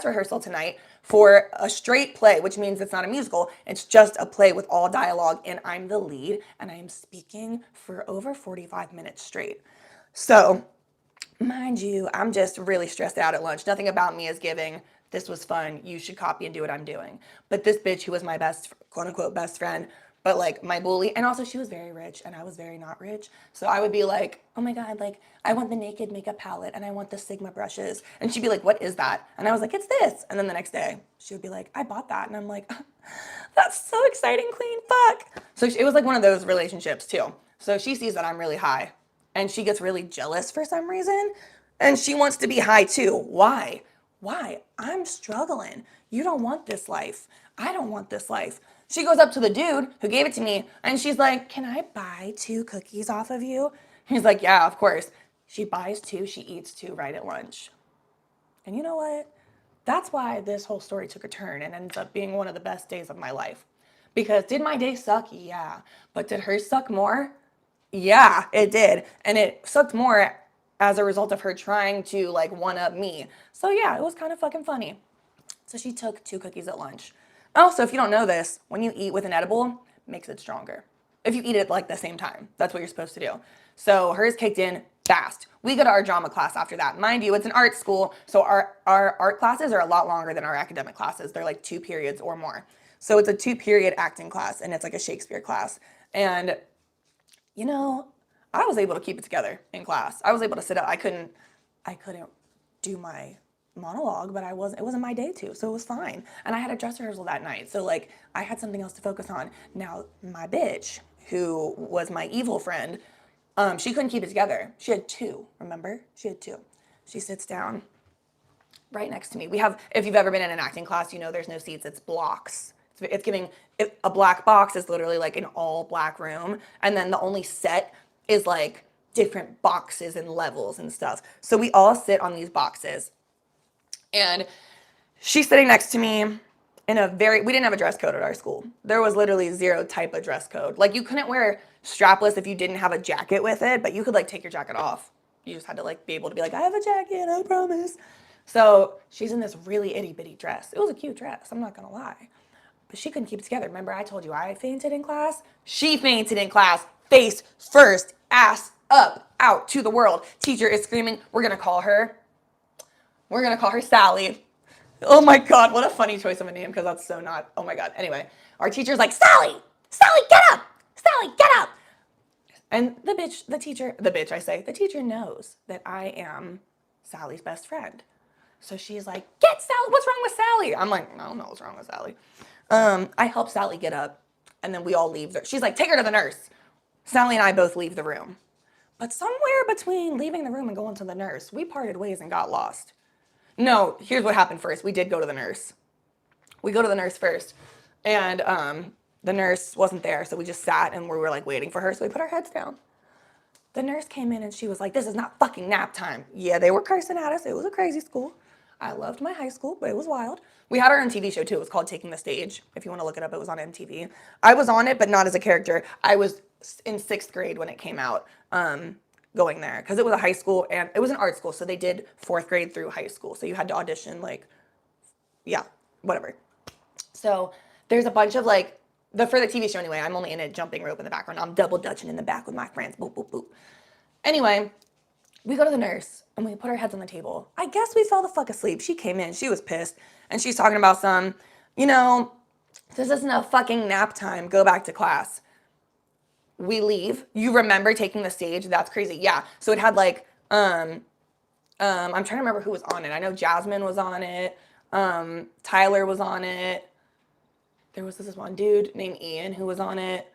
rehearsal tonight for a straight play, which means it's not a musical. It's just a play with all dialogue. And I'm the lead and I am speaking for over 45 minutes straight. So mind you, I'm just really stressed out at lunch. Nothing about me is giving, this was fun, you should copy and do what I'm doing. But this bitch who was my best, quote unquote, best friend, but like my bully, and also she was very rich and I was very not rich. So I would be like, oh my God, like I want the Naked makeup palette and I want the Sigma brushes. And she'd be like, what is that? And I was like, it's this. And then the next day she would be like, I bought that. And I'm like, that's so exciting, queen, fuck. So it was like one of those relationships too. So she sees that I'm really high. And she gets really jealous for some reason. And she wants to be high too. Why? Why? I'm struggling. You don't want this life. I don't want this life. She goes up to the dude who gave it to me and she's like, can I buy 2 cookies off of you? He's like, yeah, of course. She buys 2, she eats 2 right at lunch. And you know what? That's why this whole story took a turn and ends up being one of the best days of my life. Because did my day suck? Yeah. But did hers suck more? Yeah, it did. And it sucked more as a result of her trying to like one up me. So yeah, it was kind of fucking funny. So she took 2 cookies at lunch. Also, if you don't know this, when you eat with an edible, makes it stronger. If you eat it like the same time, that's what you're supposed to do. So hers kicked in fast. We go to our drama class after that. Mind you, it's an art school, so our art classes are a lot longer than our academic classes. They're like 2 periods or more. So it's a 2-period acting class, and it's like a Shakespeare class. And you know, I was able to keep it together in class. I was able to sit up. I couldn't do my monologue, but it wasn't my day to, so it was fine. And I had a dress rehearsal that night, so like I had something else to focus on. Now my bitch, who was my evil friend, she couldn't keep it together. She had 2, remember? She had 2. She sits down right next to me. We have, if you've ever been in an acting class, you know there's no seats, it's blocks. It's giving, a black box is literally like an all black room, and then the only set is like different boxes and levels and stuff. So we all sit on these boxes. And she's sitting next to me in we didn't have a dress code at our school. There was literally 0 type of dress code. Like you couldn't wear strapless if you didn't have a jacket with it, but you could like take your jacket off. You just had to like be able to be like, I have a jacket, I promise. So she's in this really itty bitty dress. It was a cute dress, I'm not gonna lie. But she couldn't keep it together. Remember I told you I fainted in class? She fainted in class, face first, ass up, out to the world. Teacher is screaming, we're gonna call her Sally. Oh my God, what a funny choice of a name, because that's so not, oh my God. Anyway, our teacher's like, Sally, get up, Sally, get up. And the teacher knows that I am Sally's best friend. So she's like, get Sally, what's wrong with Sally? I'm like, I don't know what's wrong with Sally. I help Sally get up, and then we all leave. She's like, take her to the nurse. Sally and I both leave the room. But somewhere between leaving the room and going to the nurse, we parted ways and got lost. No, here's what happened first. We did go to the nurse. We go to the nurse first, and the nurse wasn't there, so we just sat and we were like waiting for her, so we put our heads down. The nurse came in and she was like, this is not fucking nap time. Yeah, they were cursing at us. It was a crazy school. I loved my high school, but it was wild. We had our own TV show too. It was called Taking the Stage. If you want to look it up, it was on MTV. I was on it, but not as a character. I was in 6th grade when it came out, going there, because it was a high school and it was an art school. So they did 4th grade through high school. So you had to audition like, yeah, whatever. So there's a bunch of like, for the TV show anyway, I'm only in a jumping rope in the background. I'm double dutching in the back with my friends. Boop, boop, boop. Anyway, we go to the nurse and we put our heads on the table. I guess we fell the fuck asleep. She came in, she was pissed, and she's talking about this isn't a fucking nap time. Go back to class. We leave. You remember taking the stage? That's crazy. Yeah. So it had like, I'm trying to remember who was on it. I know Jasmine was on it. Tyler was on it. There was this one dude named Ian who was on it.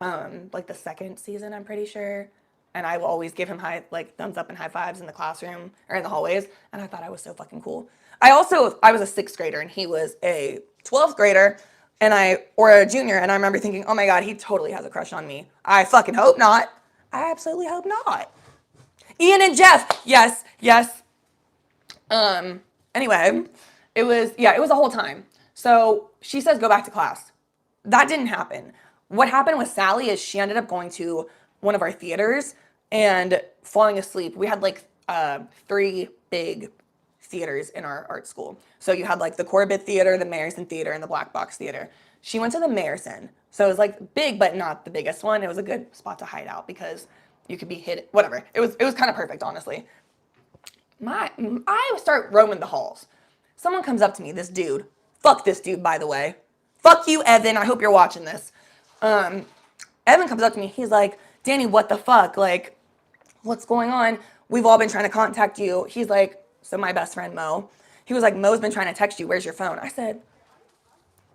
Like the 2nd season, I'm pretty sure. And I will always give him thumbs up and high fives in the classroom or in the hallways. And I thought I was so fucking cool. I was a 6th grader and he was a 12th grader or a junior. And I remember thinking, oh my God, he totally has a crush on me. I fucking hope not. I absolutely hope not. Ian and Jeff. Yes. Anyway, it was the whole time. So she says, go back to class. That didn't happen. What happened with Sally is she ended up going to one of our theaters and falling asleep. We had like 3 big theaters in our art school. So you had like the Corbett Theater, the Mayerson Theater, and the Black Box Theater. She went to the Mayerson. So it was like big, but not the biggest one. It was a good spot to hide out because you could be hidden, whatever. It was kind of perfect, honestly. I start roaming the halls. Someone comes up to me, this dude. Fuck this dude, by the way. Fuck you, Evan. I hope you're watching this. Evan comes up to me. He's like, Danny, what the fuck? Like, what's going on? We've all been trying to contact you. He's like, so my best friend, Mo. He was like, Mo's been trying to text you. Where's your phone? I said,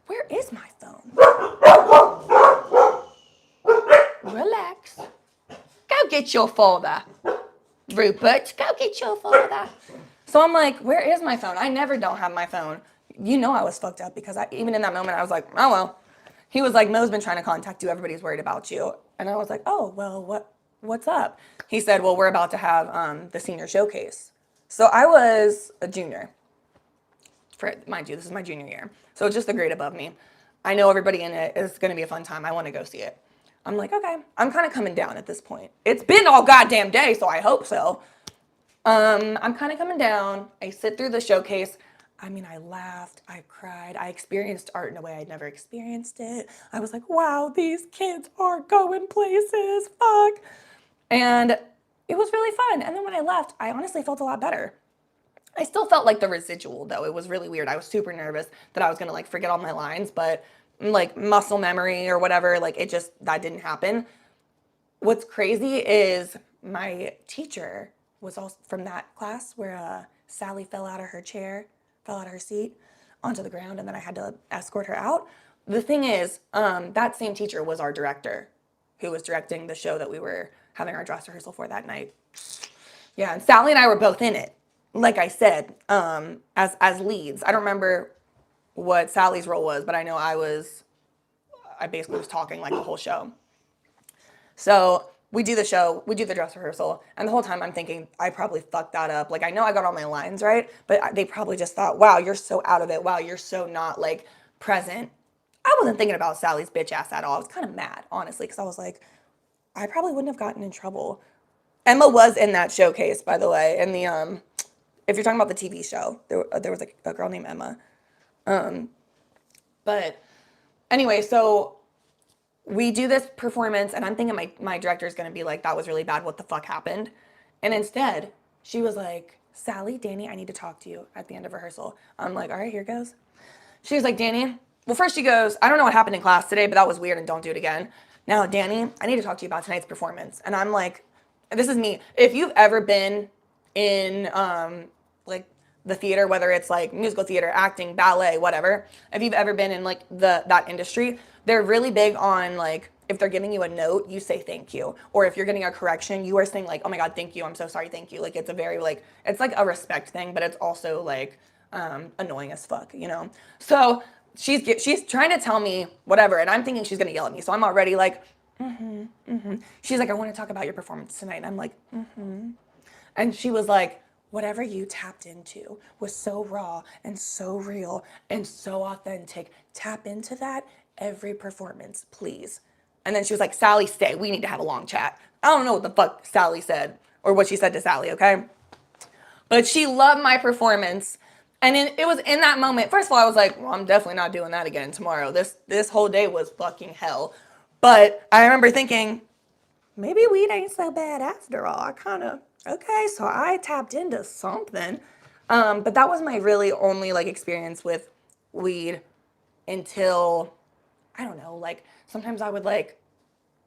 where is my phone? Relax. Go get your folder. Rupert, go get your folder. So I'm like, where is my phone? I never don't have my phone. You know I was fucked up because even in that moment, I was like, oh, well. He was like, Mo's been trying to contact you. Everybody's worried about you. And I was like, oh, well, what's up? He said, well, we're about to have the senior showcase. So I was a junior. Mind you, this is my junior year. So it's just the grade above me. I know everybody in it is going to be a fun time. I want to go see it. I'm like, okay. I'm kind of coming down at this point. It's been all goddamn day, so I hope so. I'm kind of coming down. I sit through the showcase. I mean, I laughed, I cried, I experienced art in a way I'd never experienced it. I was like, wow, these kids are going places, fuck. And it was really fun. And then when I left, I honestly felt a lot better. I still felt like the residual though. It was really weird. I was super nervous that I was gonna like forget all my lines, but like muscle memory or whatever, like it just, that didn't happen. What's crazy is my teacher was also from that class where Sally fell out of her chair, fell out of her seat onto the ground, and then I had to escort her out. The thing is, that same teacher was our director who was directing the show that we were having our dress rehearsal for that night. Yeah, and Sally and I were both in it. Like I said, as leads. I don't remember what Sally's role was, but I know I basically was talking like the whole show. So we do the show, we do the dress rehearsal, and the whole time I'm thinking I probably fucked that up. Like I know I got all my lines right, but they probably just thought, "Wow, you're so out of it. Wow, you're so not like present." I wasn't thinking about Sally's bitch ass at all. I was kind of mad, honestly, because I was like, I probably wouldn't have gotten in trouble. Emma was in that showcase, by the way, in the if you're talking about the TV show, there was a girl named Emma. But anyway, so we do this performance, and I'm thinking my director is going to be like, that was really bad. What the fuck happened? And instead, she was like, Sally, Danny, I need to talk to you at the end of rehearsal. I'm like, all right, here goes. She was like, Danny, well, first she goes, I don't know what happened in class today, but that was weird and don't do it again. Now, Danny, I need to talk to you about tonight's performance. And I'm like, this is me. If you've ever been in like the theater, whether it's like musical theater, acting, ballet, whatever, if you've ever been in like that industry, they're really big on like if they're giving you a note, you say thank you. Or if you're getting a correction, you are saying like, oh my God, thank you. I'm so sorry, thank you. Like it's a very like it's like a respect thing, but it's also like annoying as fuck, you know? So she's trying to tell me whatever, and I'm thinking she's gonna yell at me. So I'm already like, she's like, I want to talk about your performance tonight. And I'm like, and she was like, whatever you tapped into was so raw and so real and so authentic. Tap into that every performance, please. And then she was like, Sally, stay. We need to have a long chat. I don't know what the fuck Sally said or what she said to Sally, okay? But she loved my performance. And it was in that moment. First of all, I was like, well, I'm definitely not doing that again tomorrow. This whole day was fucking hell. But I remember thinking, maybe weed ain't so bad after all. I kind of, okay, so I tapped into something. But that was my really only like experience with weed until, I don't know, like sometimes I would like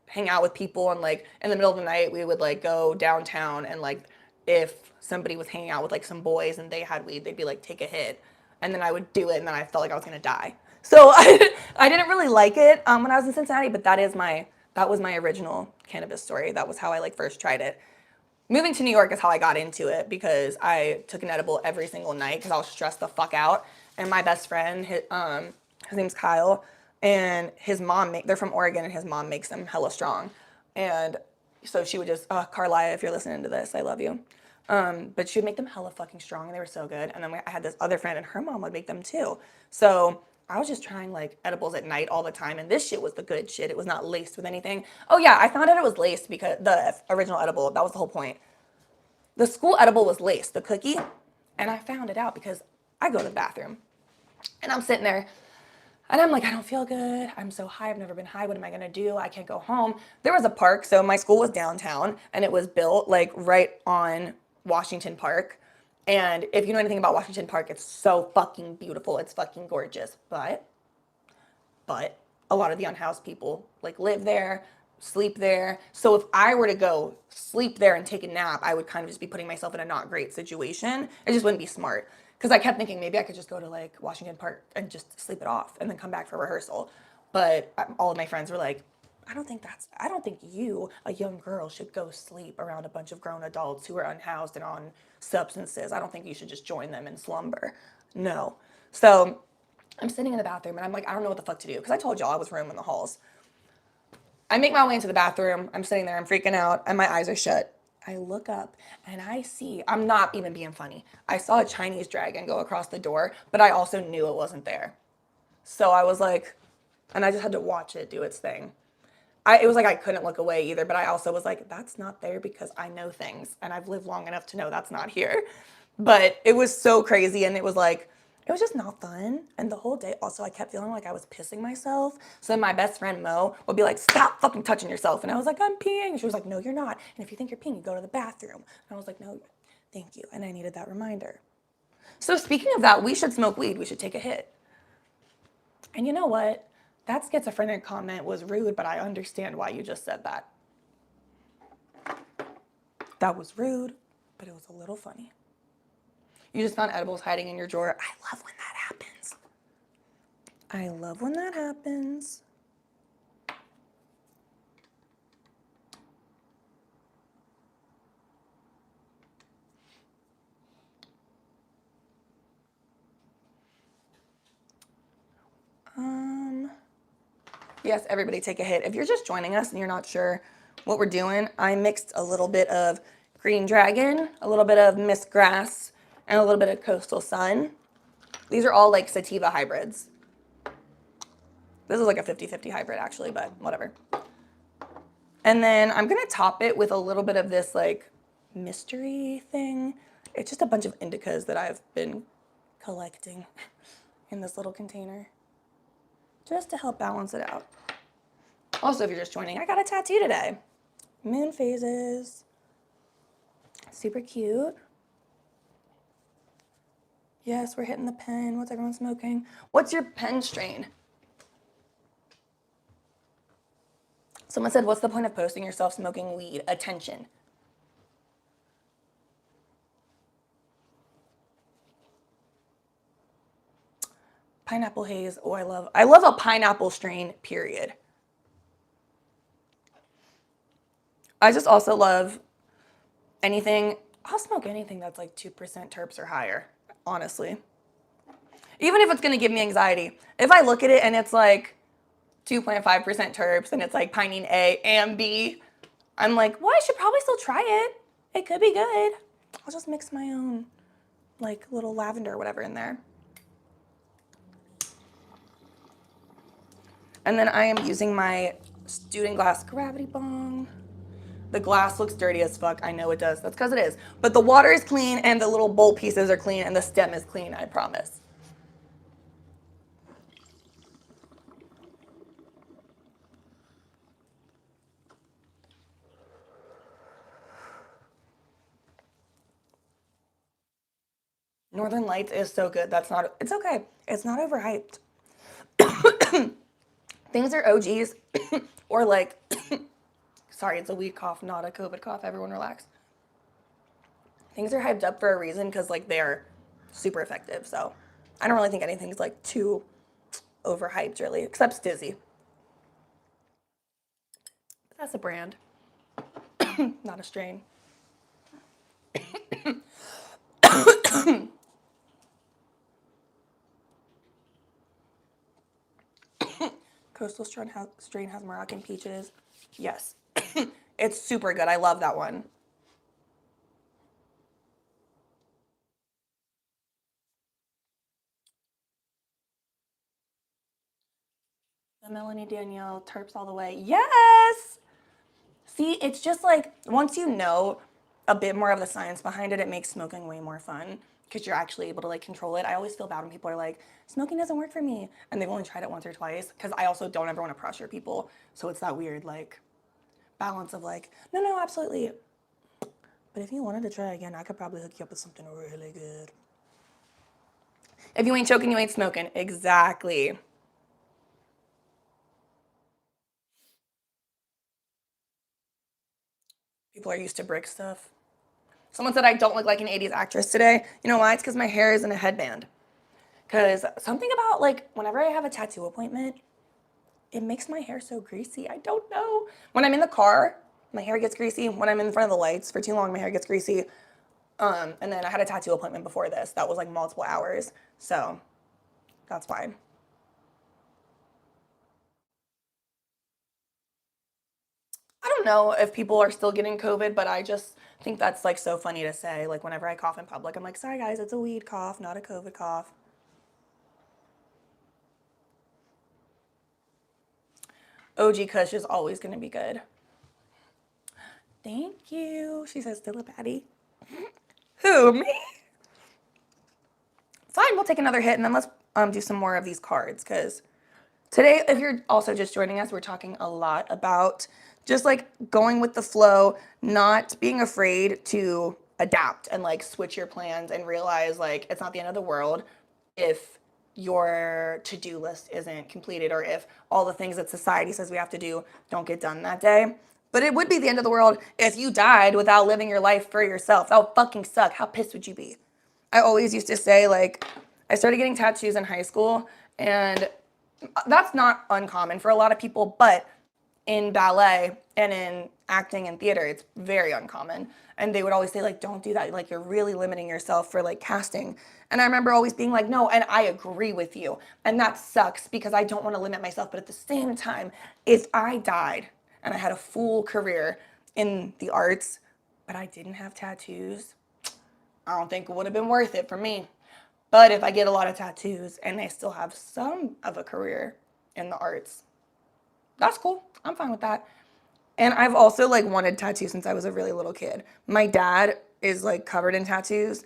hang out with people and like in the middle of the night we would like go downtown and like if somebody was hanging out with like some boys and they had weed, they'd be like, take a hit. And then I would do it and then I felt like I was gonna die. So I didn't really like it when I was in Cincinnati, but that was my original cannabis story. That was how I like first tried it. Moving to New York is how I got into it because I took an edible every single night because I was stressed the fuck out. And my best friend, his name's Kyle, and his mom, they're from Oregon, and his mom makes them hella strong. And so she would just, Carlia, if you're listening to this, I love you. But she would make them hella fucking strong, and they were so good. And then I had this other friend, and her mom would make them too. So I was just trying like edibles at night all the time, and this shit was the good shit. It was not laced with anything. Oh yeah, I found out it was laced because the original edible, that was the whole point. The school edible was laced, the cookie, and I found it out because I go to the bathroom, and I'm sitting there, and I'm like, I don't feel good. I'm so high. I've never been high. What am I gonna do? I can't go home. There was a park, so my school was downtown, and it was built like right on Washington Park. And if you know anything about Washington Park, it's so fucking beautiful. It's fucking gorgeous. But a lot of the unhoused people like live there, sleep there. So if I were to go sleep there and take a nap, I would kind of just be putting myself in a not great situation. It just wouldn't be smart. Because I kept thinking maybe I could just go to like Washington Park and just sleep it off and then come back for rehearsal. But all of my friends were like, I don't think you, a young girl, should go sleep around a bunch of grown adults who are unhoused and on substances. I don't think you should just join them in slumber. No. So I'm sitting in the bathroom and I'm like, I don't know what the fuck to do. Because I told y'all I was roaming the halls. I make my way into the bathroom. I'm sitting there, I'm freaking out, and my eyes are shut. I look up and I see, I'm not even being funny. I saw a Chinese dragon go across the door, but I also knew it wasn't there. So I was like, and I just had to watch it do its thing. it was like I couldn't look away either, but I also was like, that's not there because I know things and I've lived long enough to know that's not here. But it was so crazy, and it was like, it was just not fun. And the whole day, also, I kept feeling like I was pissing myself. So then my best friend Mo would be like, stop fucking touching yourself. And I was like, I'm peeing. And she was like, no, you're not. And if you think you're peeing, you go to the bathroom. And I was like, no, thank you. And I needed that reminder. So speaking of that, we should smoke weed. We should take a hit. And you know what? That schizophrenic comment was rude, but I understand why you just said that. That was rude, but it was a little funny. You just found edibles hiding in your drawer. I love when that happens. I love when that happens. Yes, everybody take a hit. If you're just joining us and you're not sure what we're doing, I mixed a little bit of Green Dragon, a little bit of Miss Grass, and a little bit of Coastal Sun. These are all like sativa hybrids. This is like a 50-50 hybrid actually, but whatever. And then I'm gonna top it with a little bit of this like mystery thing. It's just a bunch of indicas that I've been collecting in this little container just to help balance it out. Also, if you're just joining, I got a tattoo today. Moon phases. Super cute. Yes, we're hitting the pen. What's everyone smoking? What's your pen strain? Someone said, what's the point of posting yourself smoking weed? Attention. Pineapple haze. Oh, I love a pineapple strain, period. I just also love anything. I'll smoke anything that's like 2% terps or higher, honestly. Even if it's gonna give me anxiety. If I look at it and it's like 2.5% terps and it's like pinene A and B, I'm like, well, I should probably still try it. It could be good. I'll just mix my own like little lavender or whatever in there. And then I am using my student glass gravity bong. The glass looks dirty as fuck. I know it does. That's because it is. But the water is clean and the little bowl pieces are clean and the stem is clean, I promise. Northern Lights is so good. It's okay. It's not overhyped. Things are OGs or like, sorry, it's a weed cough, not a COVID cough. Everyone relax. Things are hyped up for a reason because like they're super effective. So I don't really think anything's like too overhyped really, except Stizzy. That's a brand, not a strain. Coastal strain has Moroccan peaches. Yes. It's super good. I love that one. The Melanie Danielle terps all the way. Yes. See, it's just like once you know a bit more of the science behind it, it makes smoking way more fun because you're actually able to like control it. I always feel bad when people are like, smoking doesn't work for me, and they've only tried it once or twice because I also don't ever want to pressure people. So it's that weird like balance of like, no, no, absolutely. But if you wanted to try again, I could probably hook you up with something really good. If you ain't choking, you ain't smoking. Exactly. People are used to brick stuff. Someone said I don't look like an 80s actress today. You know why? It's because my hair is in a headband. Because something about like whenever I have a tattoo appointment, it makes my hair so greasy. I don't know. When I'm in the car, my hair gets greasy. When I'm in front of the lights for too long, my hair gets greasy. And then I had a tattoo appointment before this that was like multiple hours. So that's why. I don't know if people are still getting COVID, but I just think that's like so funny to say. Like whenever I cough in public, I'm like, sorry guys, it's a weed cough, not a COVID cough. OG Kush is always going to be good. Thank you. She says, still a baddie. Who, me? Fine, we'll take another hit and then let's do some more of these cards because today, if you're also just joining us, we're talking a lot about just like going with the flow, not being afraid to adapt and like switch your plans and realize like it's not the end of the world if your to-do list isn't completed or if all the things that society says we have to do don't get done that day. But it would be the end of the world if you died without living your life for yourself. That would fucking suck. How pissed would you be? I always used to say, like, I started getting tattoos in high school, and that's not uncommon for a lot of people, but in ballet and in acting and theater, it's very uncommon. And they would always say, like, don't do that. Like, you're really limiting yourself for, like, casting. And I remember always being like, no, and I agree with you. And that sucks because I don't want to limit myself. But at the same time, if I died and I had a full career in the arts, but I didn't have tattoos, I don't think it would have been worth it for me. But if I get a lot of tattoos and I still have some of a career in the arts, that's cool. I'm fine with that. And I've also like wanted tattoos since I was a really little kid. My dad is like covered in tattoos,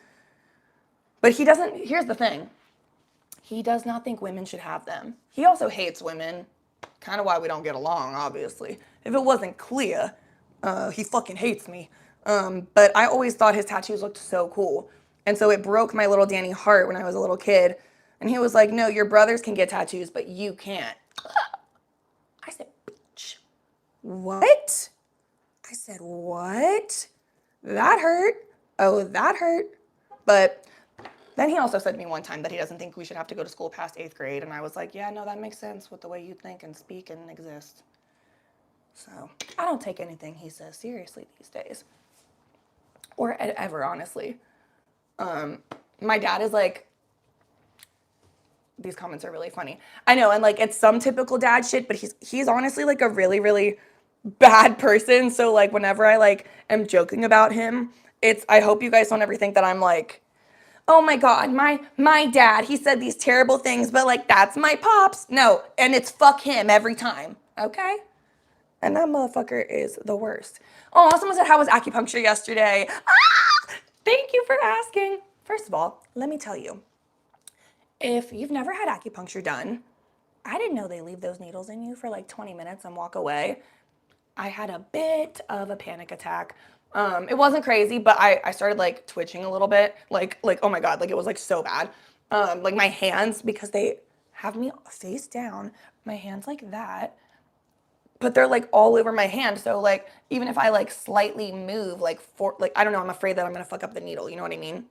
but he doesn't, here's the thing. He does not think women should have them. He also hates women. Kind of why we don't get along, obviously. If it wasn't clear, he fucking hates me. But I always thought his tattoos looked so cool. And so it broke my little Danny heart when I was a little kid. And he was like, no, your brothers can get tattoos, but you can't. I said, bitch. What? I said, what? That hurt. Oh, that hurt. But then he also said to me one time that he doesn't think we should have to go to school past 8th grade. And I was like, yeah, no, that makes sense with the way you think and speak and exist. So I don't take anything he says seriously these days. Or ever, honestly. My dad is like, these comments are really funny. I know, and like it's some typical dad shit, but he's honestly like a really, really bad person. So like whenever I like am joking about him, I hope you guys don't ever think that I'm like, oh my God, my dad, he said these terrible things, but like that's my pops. No, and it's fuck him every time. Okay? And that motherfucker is the worst. Oh, someone said, how was acupuncture yesterday? Ah! Thank you for asking. First of all, let me tell you, if you've never had acupuncture done, I didn't know they leave those needles in you for like 20 minutes and walk away. I had a bit of a panic attack. It wasn't crazy, but I started like twitching a little bit. Like, oh my God, like it was like so bad. Like my hands, because they have me face down, my hands like that, but they're like all over my hand. So like, even if I like slightly move, like I don't know, I'm afraid that I'm gonna fuck up the needle. You know what I mean?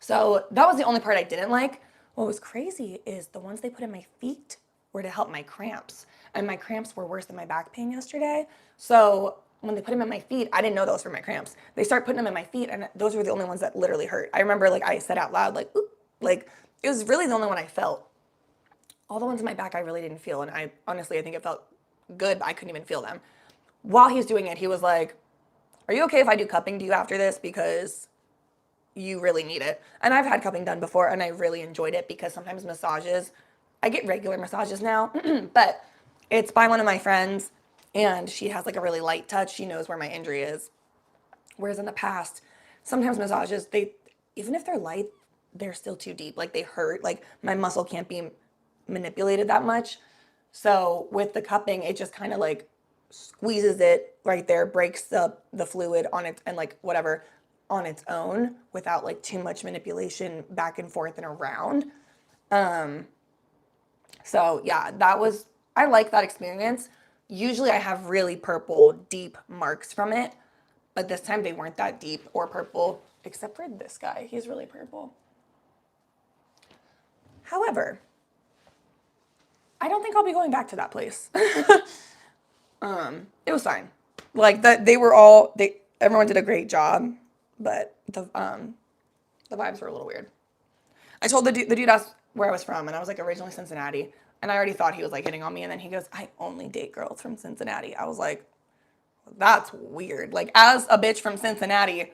So that was the only part I didn't like. What was crazy is the ones they put in my feet were to help my cramps. And my cramps were worse than my back pain yesterday. So when they put them in my feet, I didn't know those were my cramps. They start putting them in my feet and those were the only ones that literally hurt. I remember like I said out loud, like, oop, like it was really the only one I felt. All the ones in my back I really didn't feel. And I think it felt good, but I couldn't even feel them. While he was doing it, he was like, are you okay if I do cupping to you after this? Because you really need it. And I've had cupping done before and I really enjoyed it because sometimes massages, I get regular massages now, but it's by one of my friends and she has like a really light touch. She knows where my injury is. Whereas in the past, sometimes massages, even if they're light, they're still too deep. Like they hurt. Like my muscle can't be manipulated that much. So with the cupping, it just kind of like squeezes it right there, breaks the fluid on it and like whatever on its own without like too much manipulation back and forth and around. So yeah, I like that experience. Usually I have really purple, deep marks from it, but this time they weren't that deep or purple, except for this guy. He's really purple. However, I don't think I'll be going back to that place. It was fine. Like that, everyone did a great job, but the vibes were a little weird. I told the dude asked where I was from, and I was like originally Cincinnati, and I already thought he was like hitting on me, and then he goes, I only date girls from Cincinnati. I was like, that's weird. Like as a bitch from Cincinnati,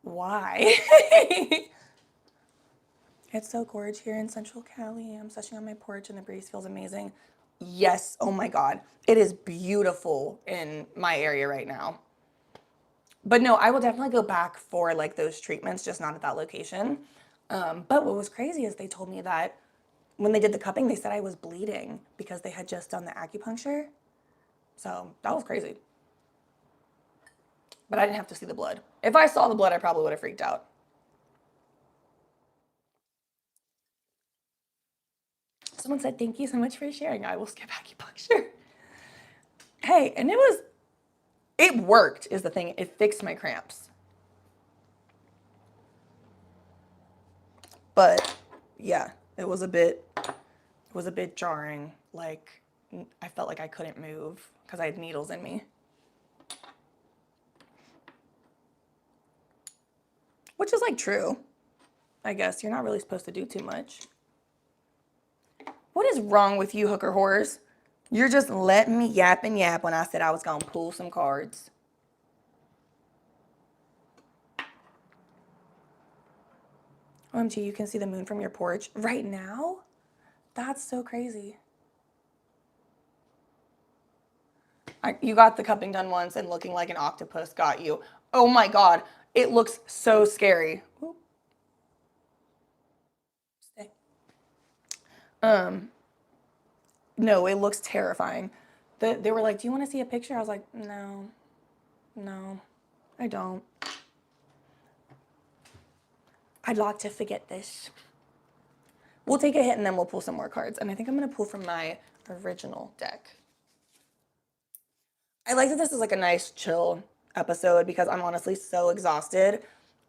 why? It's so gorgeous here in Central Cali. I'm sitting on my porch and the breeze feels amazing. Yes, oh my God. It is beautiful in my area right now. But no, I will definitely go back for like those treatments, just not at that location. But what was crazy is they told me that when they did the cupping, they said I was bleeding because they had just done the acupuncture. So that was crazy. But I didn't have to see the blood. If I saw the blood, I probably would have freaked out. Someone said, thank you so much for sharing. I will skip acupuncture. Hey, and it worked is the thing. It fixed my cramps. But yeah, it was a bit jarring. Like I felt like I couldn't move because I had needles in me. Which is like true. I guess you're not really supposed to do too much. What is wrong with you, hooker whores? You're just letting me yap and yap when I said I was gonna pull some cards. OMG, you can see the moon from your porch right now? That's so crazy. You got the cupping done once and looking like an octopus got you. Oh my God, it looks so scary. Ooh. Stay. No, it looks terrifying. They were like, do you want to see a picture? I was like, no, no, I don't. I'd like to forget this. We'll take a hit and then we'll pull some more cards. And I think I'm going to pull from my original deck. I like that this is like a nice chill episode because I'm honestly so exhausted.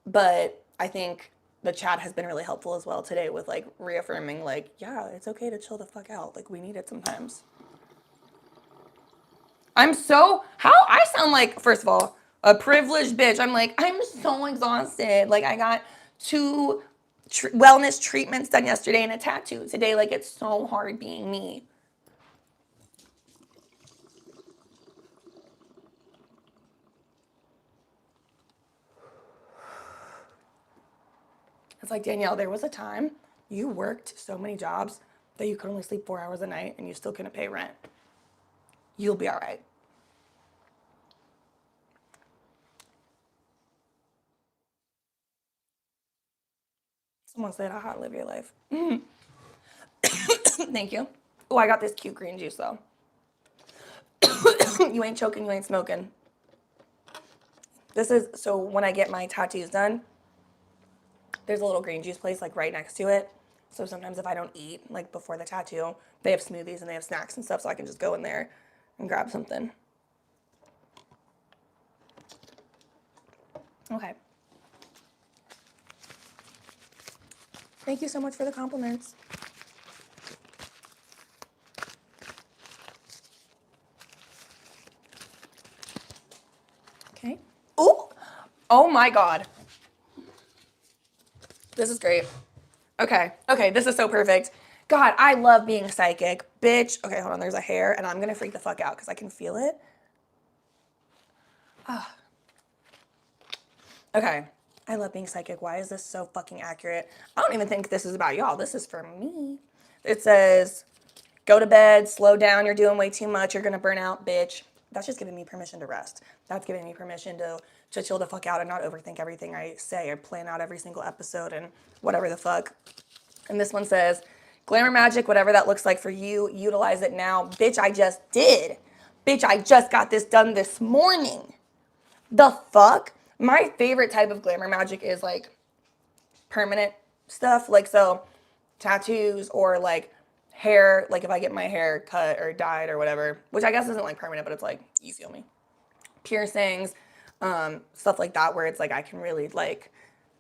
But I think the chat has been really helpful as well today with like reaffirming like, yeah, it's okay to chill the fuck out. Like we need it sometimes. How I sound like, first of all, a privileged bitch. I'm like, I'm so exhausted. Like I got two wellness treatments done yesterday and a tattoo today. Like it's so hard being me. It's like, Danielle, there was a time you worked so many jobs that you could only sleep 4 hours a night and you still couldn't pay rent. You'll be all right. Someone said, aha, live your life. Thank you. Oh, I got this cute green juice though. You ain't choking, you ain't smoking. This is, so when I get my tattoos done, there's a little green juice place like right next to it. So sometimes if I don't eat like before the tattoo, they have smoothies and they have snacks and stuff so I can just go in there and grab something. Okay. Thank you so much for the compliments. Okay. Oh, oh my God. This is great. Okay. Okay. This is so perfect. God, I love being psychic. Bitch. Okay, hold on. There's a hair and I'm going to freak the fuck out because I can feel it. Ah. Okay. I love being psychic. Why is this so fucking accurate? I don't even think this is about y'all. This is for me. It says, go to bed, slow down. You're doing way too much. You're going to burn out, bitch. That's just giving me permission to rest. That's giving me permission to chill the fuck out and not overthink everything I say or plan out every single episode and whatever the fuck. And this one says, glamour magic, whatever that looks like for you, utilize it now. Bitch, I just did. Bitch, I just got this done this morning. The fuck? My favorite type of glamour magic is like permanent stuff. Like, so tattoos or like hair, like if I get my hair cut or dyed or whatever, which I guess isn't like permanent, but it's like, you feel me? Piercings, stuff like that, where it's like I can really like,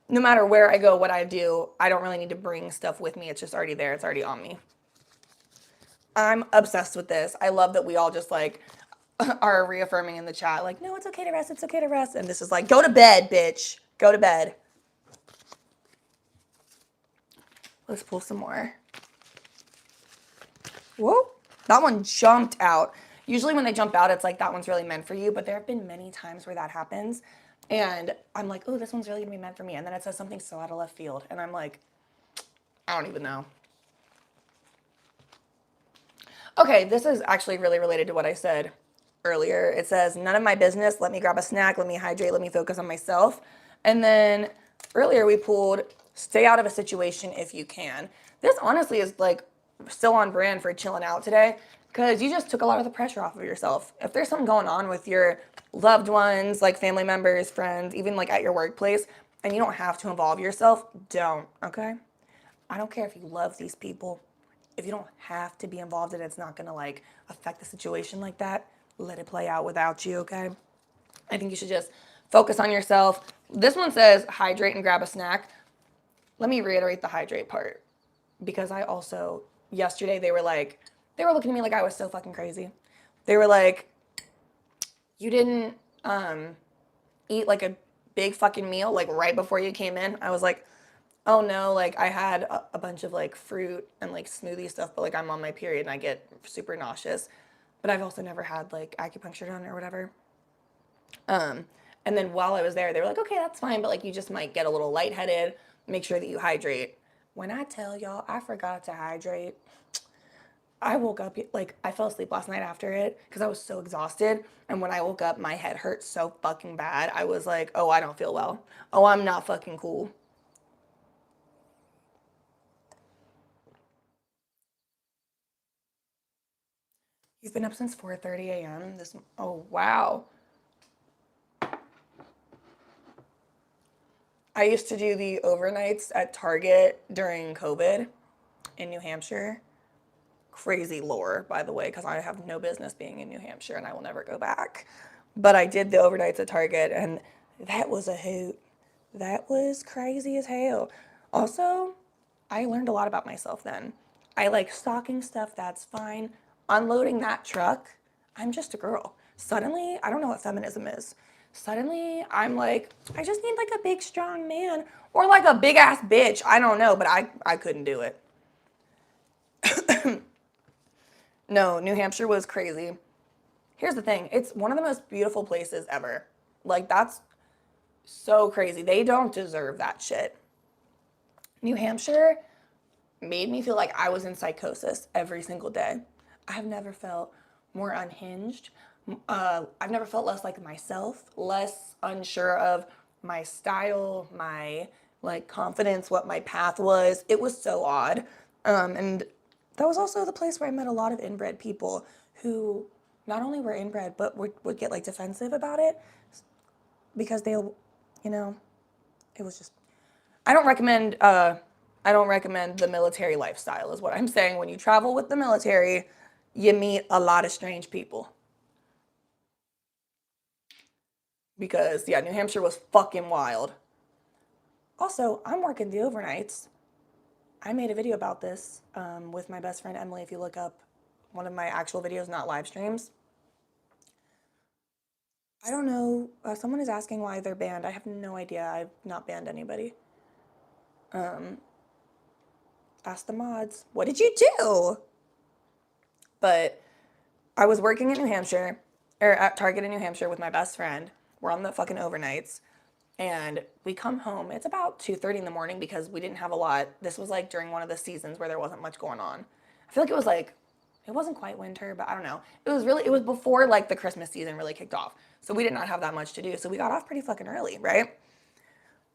no matter where I go, what I do, I don't really need to bring stuff with me. It's just already there. It's already on me. I'm obsessed with this. I love that we all just like are reaffirming in the chat, like, no, it's okay to rest. It's okay to rest. And this is like, go to bed, bitch. Go to bed. Let's pull some more. Whoa, that one jumped out. Usually when they jump out, it's like that one's really meant for you, but there have been many times where that happens. And I'm like, oh, this one's really gonna be meant for me. And then it says something so out of left field. And I'm like, I don't even know. Okay, this is actually really related to what I said earlier. It says, none of my business. Let me grab a snack. Let me hydrate. Let me focus on myself. And then earlier we pulled, stay out of a situation if you can. This honestly is like still on brand for chilling out today because you just took a lot of the pressure off of yourself. If there's something going on with your loved ones, like family members, friends, even like at your workplace, and you don't have to involve yourself, don't, okay? I don't care if you love these people. If you don't have to be involved in it, it's not gonna like affect the situation like that. Let it play out without you, okay? I think you should just focus on yourself. This one says hydrate and grab a snack. Let me reiterate the hydrate part because I also, yesterday, they were looking at me like I was so fucking crazy. They were like, you didn't eat like a big fucking meal like right before you came in. I was like, oh no, like I had a bunch of like fruit and like smoothie stuff, but like I'm on my period and I get super nauseous. But I've also never had like acupuncture done or whatever. And then while I was there, they were like, okay, that's fine, but like you just might get a little lightheaded. Make sure that you hydrate. When I tell y'all, I forgot to hydrate. I woke up like I fell asleep last night after it because I was so exhausted. And when I woke up, my head hurt so fucking bad. I was like, oh, I don't feel well. Oh, I'm not fucking cool. You've been up since 4:30 a.m. This. Oh wow. I used to do the overnights at Target during COVID in New Hampshire. Crazy lore, by the way, because I have no business being in New Hampshire and I will never go back. But I did the overnights at Target and that was a hoot. That was crazy as hell. Also, I learned a lot about myself then. I like stocking stuff, that's fine. Unloading that truck, I'm just a girl. Suddenly, I don't know what feminism is. Suddenly, I'm like, I just need like a big, strong man or like a big ass bitch. I don't know, but I couldn't do it. No, New Hampshire was crazy. Here's the thing, it's one of the most beautiful places ever. Like, that's so crazy. They don't deserve that shit. New Hampshire made me feel like I was in psychosis every single day. I have never felt more unhinged. I've never felt less like myself, less unsure of my style, my like confidence, what my path was. It was so odd. And that was also the place where I met a lot of inbred people who not only were inbred, but would get like defensive about it because they, you know, it was just I don't recommend I don't recommend the military lifestyle is what I'm saying. When you travel with the military, you meet a lot of strange people. Because yeah, New Hampshire was fucking wild. Also, I'm working the overnights. I made a video about this with my best friend Emily. If you look up one of my actual videos, not live streams. I don't know. Someone is asking why they're banned. I have no idea. I've not banned anybody. Ask the mods. What did you do? But I was working in New Hampshire, or at Target in New Hampshire with my best friend. We're on the fucking overnights. And we come home. It's about 2:30 in the morning because we didn't have a lot. This was like during one of the seasons where there wasn't much going on. I feel like it was like, it wasn't quite winter, but I don't know. It was before like the Christmas season really kicked off. So we did not have that much to do. So we got off pretty fucking early, right?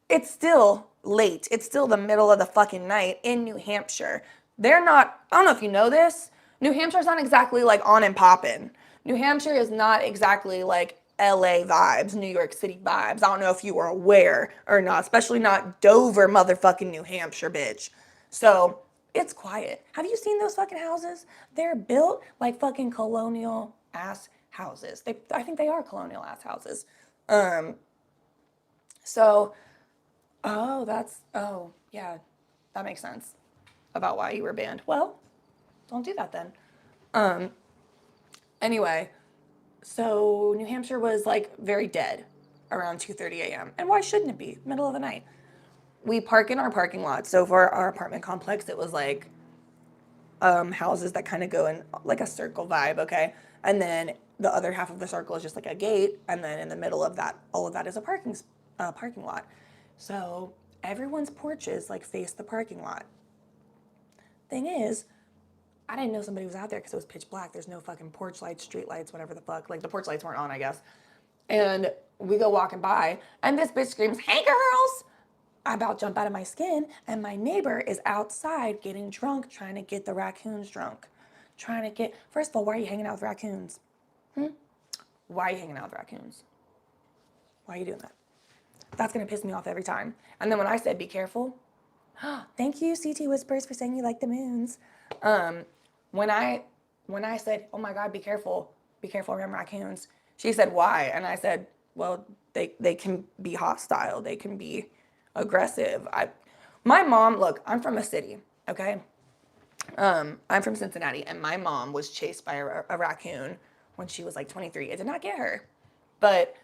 It's still late. It's still the middle of the fucking night in New Hampshire. They're not, I don't know if you know this, New Hampshire's not exactly like on and poppin'. New Hampshire is not exactly like LA vibes, New York City vibes. I don't know if you were aware or not, especially not Dover, motherfucking New Hampshire, bitch. So it's quiet. Have you seen those fucking houses? They're built like fucking colonial ass houses. I think they are colonial ass houses. So oh, yeah, that makes sense about why you were banned. Well, don't do that then. Anyway, so New Hampshire was like very dead around 2:30 a.m. And why shouldn't it be? Middle of the night. We park in our parking lot. So for our apartment complex, it was like houses that kind of go in like a circle vibe, okay? And then the other half of the circle is just like a gate, and then in the middle of that, all of that is a parking lot. So everyone's porches like face the parking lot. Thing is, I didn't know somebody was out there because it was pitch black. There's no fucking porch lights, street lights, whatever the fuck. Like the porch lights weren't on, I guess. And we go walking by, and this bitch screams, "Hey girls!" I about jump out of my skin, and my neighbor is outside getting drunk, trying to get the raccoons drunk. Trying to get, first of all, why are you hanging out with raccoons? Why are you hanging out with raccoons? Why are you doing that? That's gonna piss me off every time. And then when I said, be careful, thank you, CT Whispers, for saying you like the moons. When I said, oh my God, be careful around raccoons, she said, why? And I said, well, they can be hostile, they can be aggressive. My mom, look, I'm from a city, okay? I'm from Cincinnati, and my mom was chased by a raccoon when she was like 23. It did not get her, but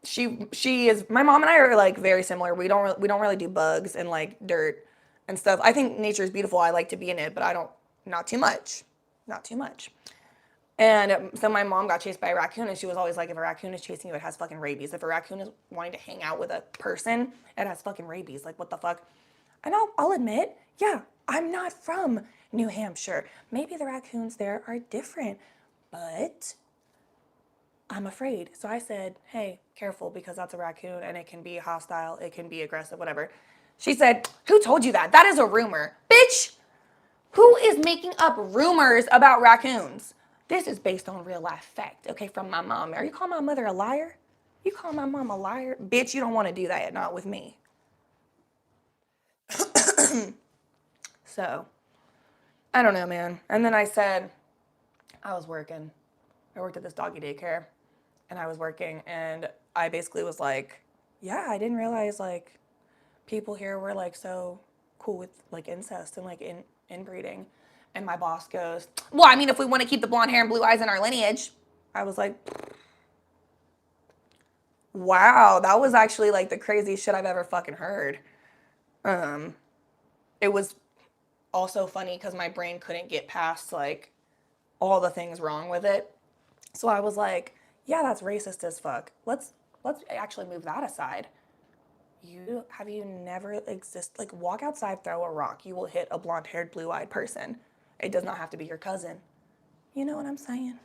she is, my mom and I are like very similar. We don't really do bugs and like dirt and stuff. I think nature is beautiful. I like to be in it, but I don't, not too much, not too much. And so my mom got chased by a raccoon, and she was always like, if a raccoon is chasing you, it has fucking rabies. If a raccoon is wanting to hang out with a person, it has fucking rabies. Like, what the fuck? And I'll admit, yeah, I'm not from New Hampshire. Maybe the raccoons there are different, but I'm afraid. So I said, hey, careful, because that's a raccoon and it can be hostile, it can be aggressive, whatever. She said, who told you that? That is a rumor. Bitch, who is making up rumors about raccoons? This is based on real life fact, okay, from my mom. Are you calling my mother a liar? You call my mom a liar? Bitch, you don't want to do that, not with me. So, I don't know, man. And then I said, I was working. I worked at this doggy daycare, and I was working, and I basically was like, yeah, I didn't realize like people here were like so cool with like incest and like inbreeding. And my boss goes, well, I mean, if we want to keep the blonde hair and blue eyes in our lineage. I was like, wow, that was actually like the craziest shit I've ever fucking heard. It was also funny because my brain couldn't get past like all the things wrong with it. So I was like, yeah, that's racist as fuck. Let's actually move that aside. You never exist, like walk outside, throw a rock, you will hit a blonde-haired, blue-eyed person. It does not have to be your cousin. You know what I'm saying?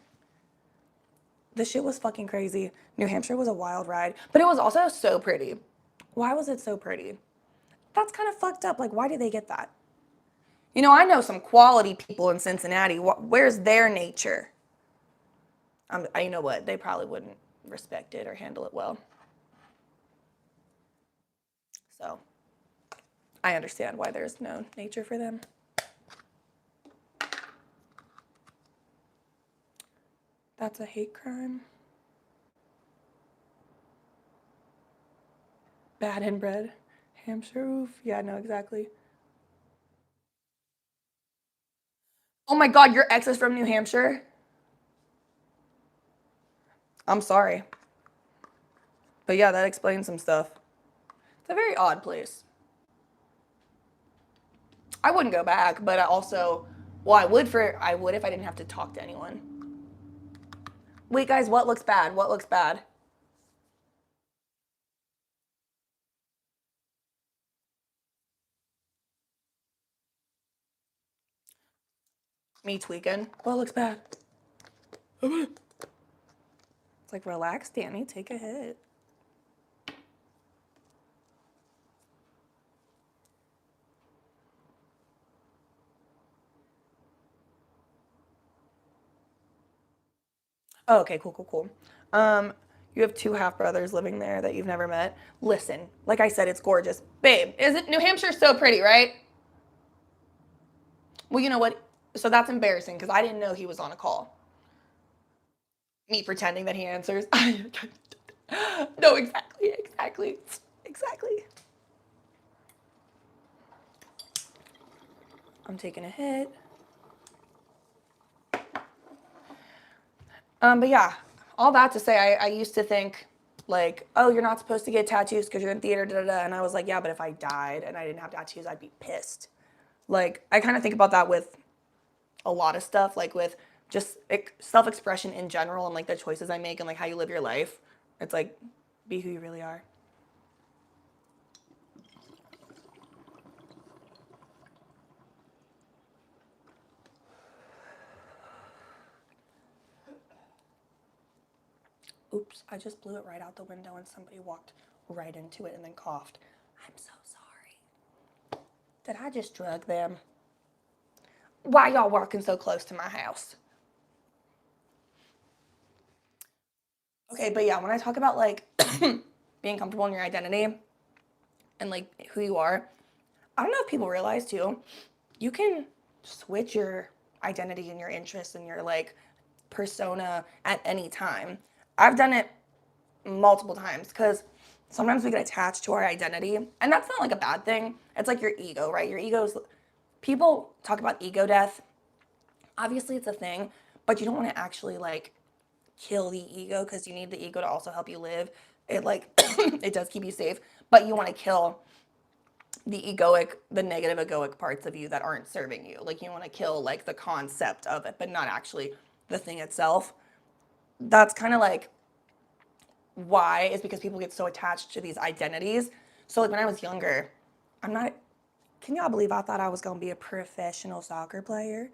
The shit was fucking crazy. New Hampshire was a wild ride, but it was also so pretty. Why was it so pretty? That's kind of fucked up. Like, why do they get that? You know, I know some quality people in Cincinnati. Where's their nature? You know what? They probably wouldn't respect it or handle it well. So, I understand why there's no nature for them. That's a hate crime. Bad inbred. Hampshire, oof. Yeah, no, exactly. Oh my God, your ex is from New Hampshire? I'm sorry. But yeah, that explains some stuff. It's a very odd place. I wouldn't go back, but I also, well, I would if I didn't have to talk to anyone. Wait, guys, what looks bad? What looks bad? Me tweaking. What looks bad? It's like, relax, Danny, take a hit. Oh, okay, cool, cool, cool. You have two half brothers living there that you've never met. Listen, like I said, it's gorgeous. Babe, is it New Hampshire's so pretty, right? Well, you know what? So that's embarrassing because I didn't know he was on a call. Me pretending that he answers. No, exactly, exactly, exactly. I'm taking a hit. But yeah, all that to say, I used to think like, oh, you're not supposed to get tattoos because you're in theater, da da da. And I was like, yeah, but if I died and I didn't have tattoos, I'd be pissed. Like, I kind of think about that with a lot of stuff, like with just self-expression in general and like the choices I make and like how you live your life. It's like, be who you really are. Oops, I just blew it right out the window and somebody walked right into it and then coughed. I'm so sorry. Did I just drug them? Why y'all walking so close to my house? Okay, but yeah, when I talk about like being comfortable in your identity and like who you are, I don't know if people realize too, you can switch your identity and your interests and your like persona at any time. I've done it multiple times because sometimes we get attached to our identity, and that's not like a bad thing. It's like your ego, right? Your ego's, people talk about ego death. Obviously, it's a thing, but you don't want to actually like kill the ego because you need the ego to also help you live. It like it does keep you safe, but you want to kill the egoic, the negative egoic parts of you that aren't serving you. Like you want to kill like the concept of it, but not actually the thing itself. That's kind of like why is because people get so attached to these identities. So like when I was younger, I'm not, can y'all believe I thought I was going to be a professional soccer player?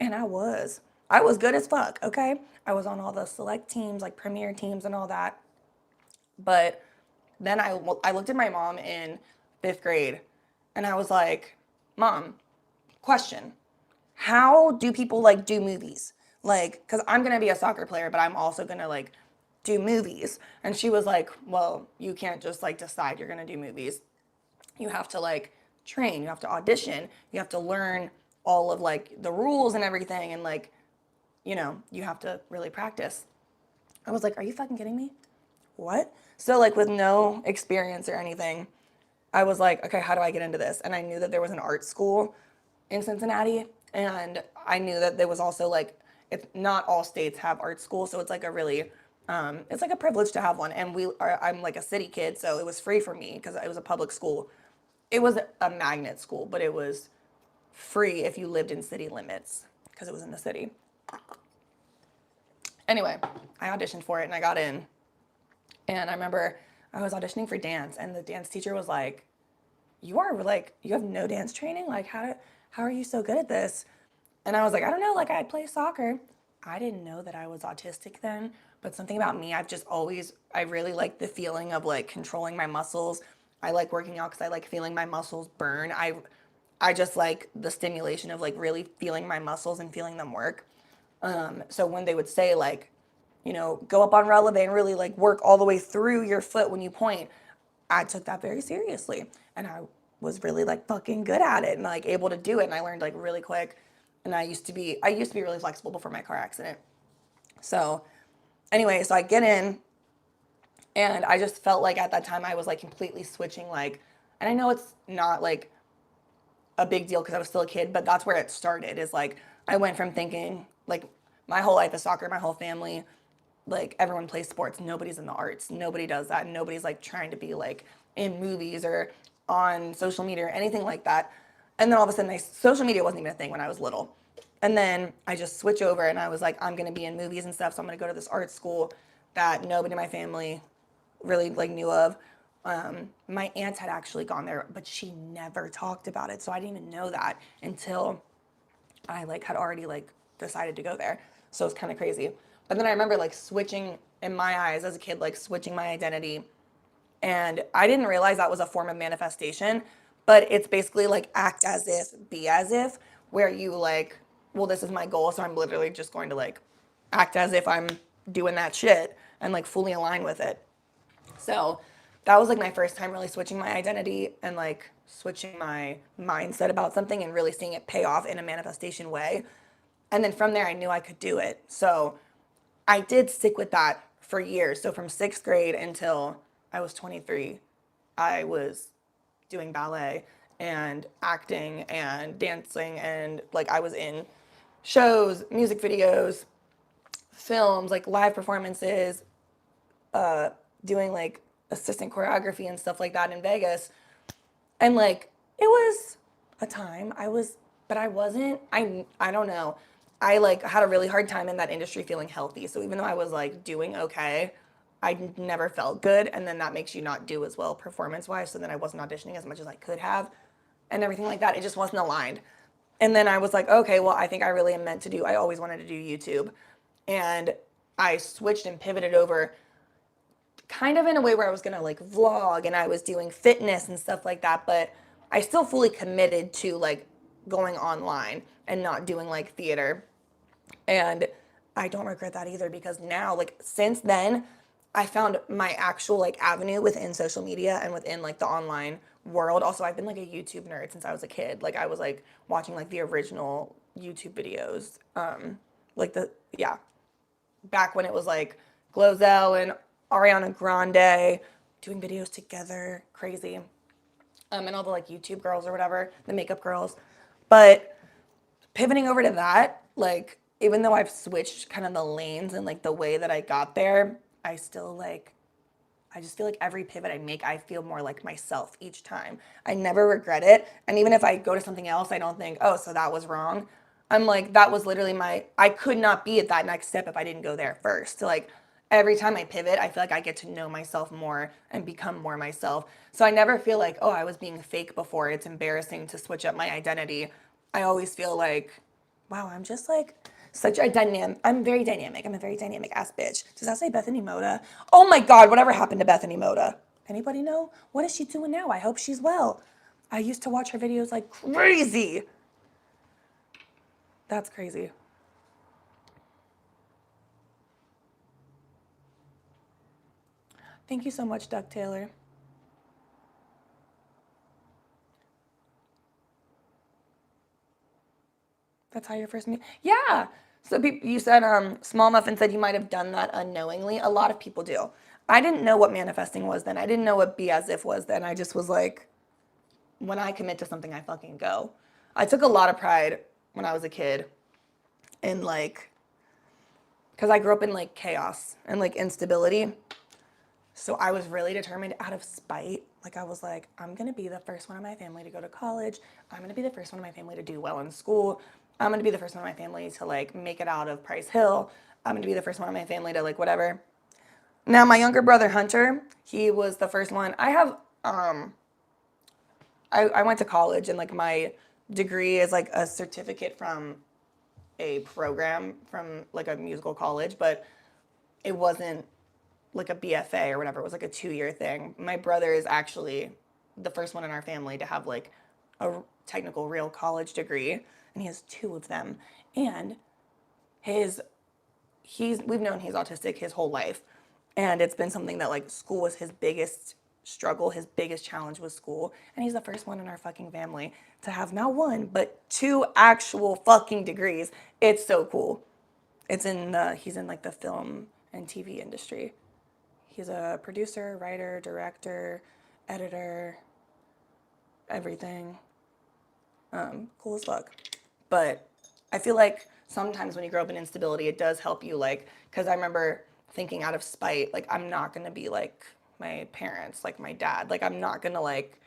And I was. I was good as fuck, okay? I was on all the select teams, like premier teams and all that. But then I looked at my mom in 5th grade and I was like, Mom, question. How do people like do movies? Like, cause I'm gonna be a soccer player, but I'm also gonna like do movies. And she was like, well, you can't just like decide you're gonna do movies. You have to like train, you have to audition, you have to learn all of like the rules and everything. And like, you have to really practice. I was like, are you fucking kidding me? What? So like with no experience or anything, I was like, okay, how do I get into this? And I knew that there was an art school in Cincinnati, and I knew that there was also like, it's not all states have art school, so it's like a really, it's like a privilege to have one. And I'm like a city kid, so it was free for me because it was a public school. It was a magnet school, but it was free if you lived in city limits because it was in the city. Anyway, I auditioned for it and I got in. And I remember I was auditioning for dance, and the dance teacher was like, you have no dance training? Like, how are you so good at this? And I was like, I don't know, like, I play soccer. I didn't know that I was autistic then, but something about me, I really like the feeling of like controlling my muscles. I like working out because I like feeling my muscles burn. I just like the stimulation of like really feeling my muscles and feeling them work. So when they would say like, go up on releve and really like work all the way through your foot when you point, I took that very seriously. And I was really like fucking good at it and like able to do it. And I learned like really quick. And I used to be really flexible before my car accident. So anyway, so I get in and I just felt like at that time I was like completely switching like, and I know it's not like a big deal because I was still a kid, but that's where it started is like I went from thinking like my whole life is soccer, my whole family, like everyone plays sports, nobody's in the arts, nobody does that, nobody's like trying to be like in movies or on social media or anything like that. And then all of a sudden social media wasn't even a thing when I was little. And then I just switch over and I was like, I'm gonna be in movies and stuff, so I'm gonna go to this art school that nobody in my family really like knew of. My aunt had actually gone there, but she never talked about it, so I didn't even know that until I like had already like decided to go there. So it's kind of crazy. But then I remember like switching in my eyes as a kid, like switching my identity. And I didn't realize that was a form of manifestation, but it's basically like act as if, be as if, where you like, well, this is my goal. So I'm literally just going to like act as if I'm doing that shit and like fully align with it. So that was like my first time really switching my identity and like switching my mindset about something and really seeing it pay off in a manifestation way. And then from there, I knew I could do it. So I did stick with that for years. So from 6th grade until I was 23, I was doing ballet and acting and dancing. And like I was in shows, music videos, films, like live performances, doing like assistant choreography and stuff like that in Vegas. And like it was a time but I wasn't, I don't know. I like had a really hard time in that industry feeling healthy. So even though I was like doing okay, I never felt good. And then that makes you not do as well performance wise. So then I wasn't auditioning as much as I could have and everything like that. It just wasn't aligned. And then I was like, okay, well, I think I really am meant to I always wanted to do YouTube. And I switched and pivoted over. kind of in a way where I was gonna like vlog and I was doing fitness and stuff like that, but I still fully committed to like going online and not doing like theater. And I don't regret that either because now, like, since then, I found my actual like avenue within social media and within like the online world. Also, I've been like a YouTube nerd since I was a kid. Like, I was like watching like the original YouTube videos. Yeah, back when it was like Glozell and Ariana Grande doing videos together, crazy. And all the like YouTube girls or whatever, the makeup girls. But pivoting over to that, like, even though I've switched kind of the lanes and like the way that I got there, I still like, I just feel like every pivot I make, I feel more like myself each time. I never regret it. And even if I go to something else, I don't think, oh, so that was wrong. I'm like, that was literally I could not be at that next step if I didn't go there first. So, like, every time I pivot, I feel like I get to know myself more and become more myself. So I never feel like, oh, I was being fake before. It's embarrassing to switch up my identity. I always feel like, wow, I'm just like such a dynamic. I'm very dynamic. I'm a very dynamic ass bitch. Does that say Bethany Moda? Oh my God, whatever happened to Bethany Moda? Anybody know? What is she doing now? I hope she's well. I used to watch her videos like crazy. That's crazy. Thank you so much, Doug Taylor. That's how your first meet. Yeah. So you said Small Muffin said he might have done that unknowingly. A lot of people do. I didn't know what manifesting was then. I didn't know what be as if was then. I just was like, when I commit to something, I fucking go. I took a lot of pride when I was a kid in like, because I grew up in like chaos and like instability. So I was really determined out of spite. Like, I was like, I'm going to be the first one in my family to go to college. I'm going to be the first one in my family to do well in school. I'm going to be the first one in my family to like make it out of Price Hill. I'm going to be the first one in my family to like whatever. Now, my younger brother, Hunter, he was the first one. I went to college and like my degree is like a certificate from a program from like a musical college, but it wasn't like a BFA or whatever. It was like a 2-year thing. My brother is actually the first one in our family to have like a technical real college degree, and he has 2 of them. And his we've known he's autistic his whole life, and it's been something that like school was his biggest struggle, his biggest challenge was school, and he's the first one in our fucking family to have not 1 but 2 actual fucking degrees. It's so cool. He's in like the film and TV industry. He's a producer, writer, director, editor, everything. Cool as fuck. But I feel like sometimes when you grow up in instability, it does help you, like, because I remember thinking out of spite, like, I'm not going to be like my parents, like my dad. Like, I'm not going to, like,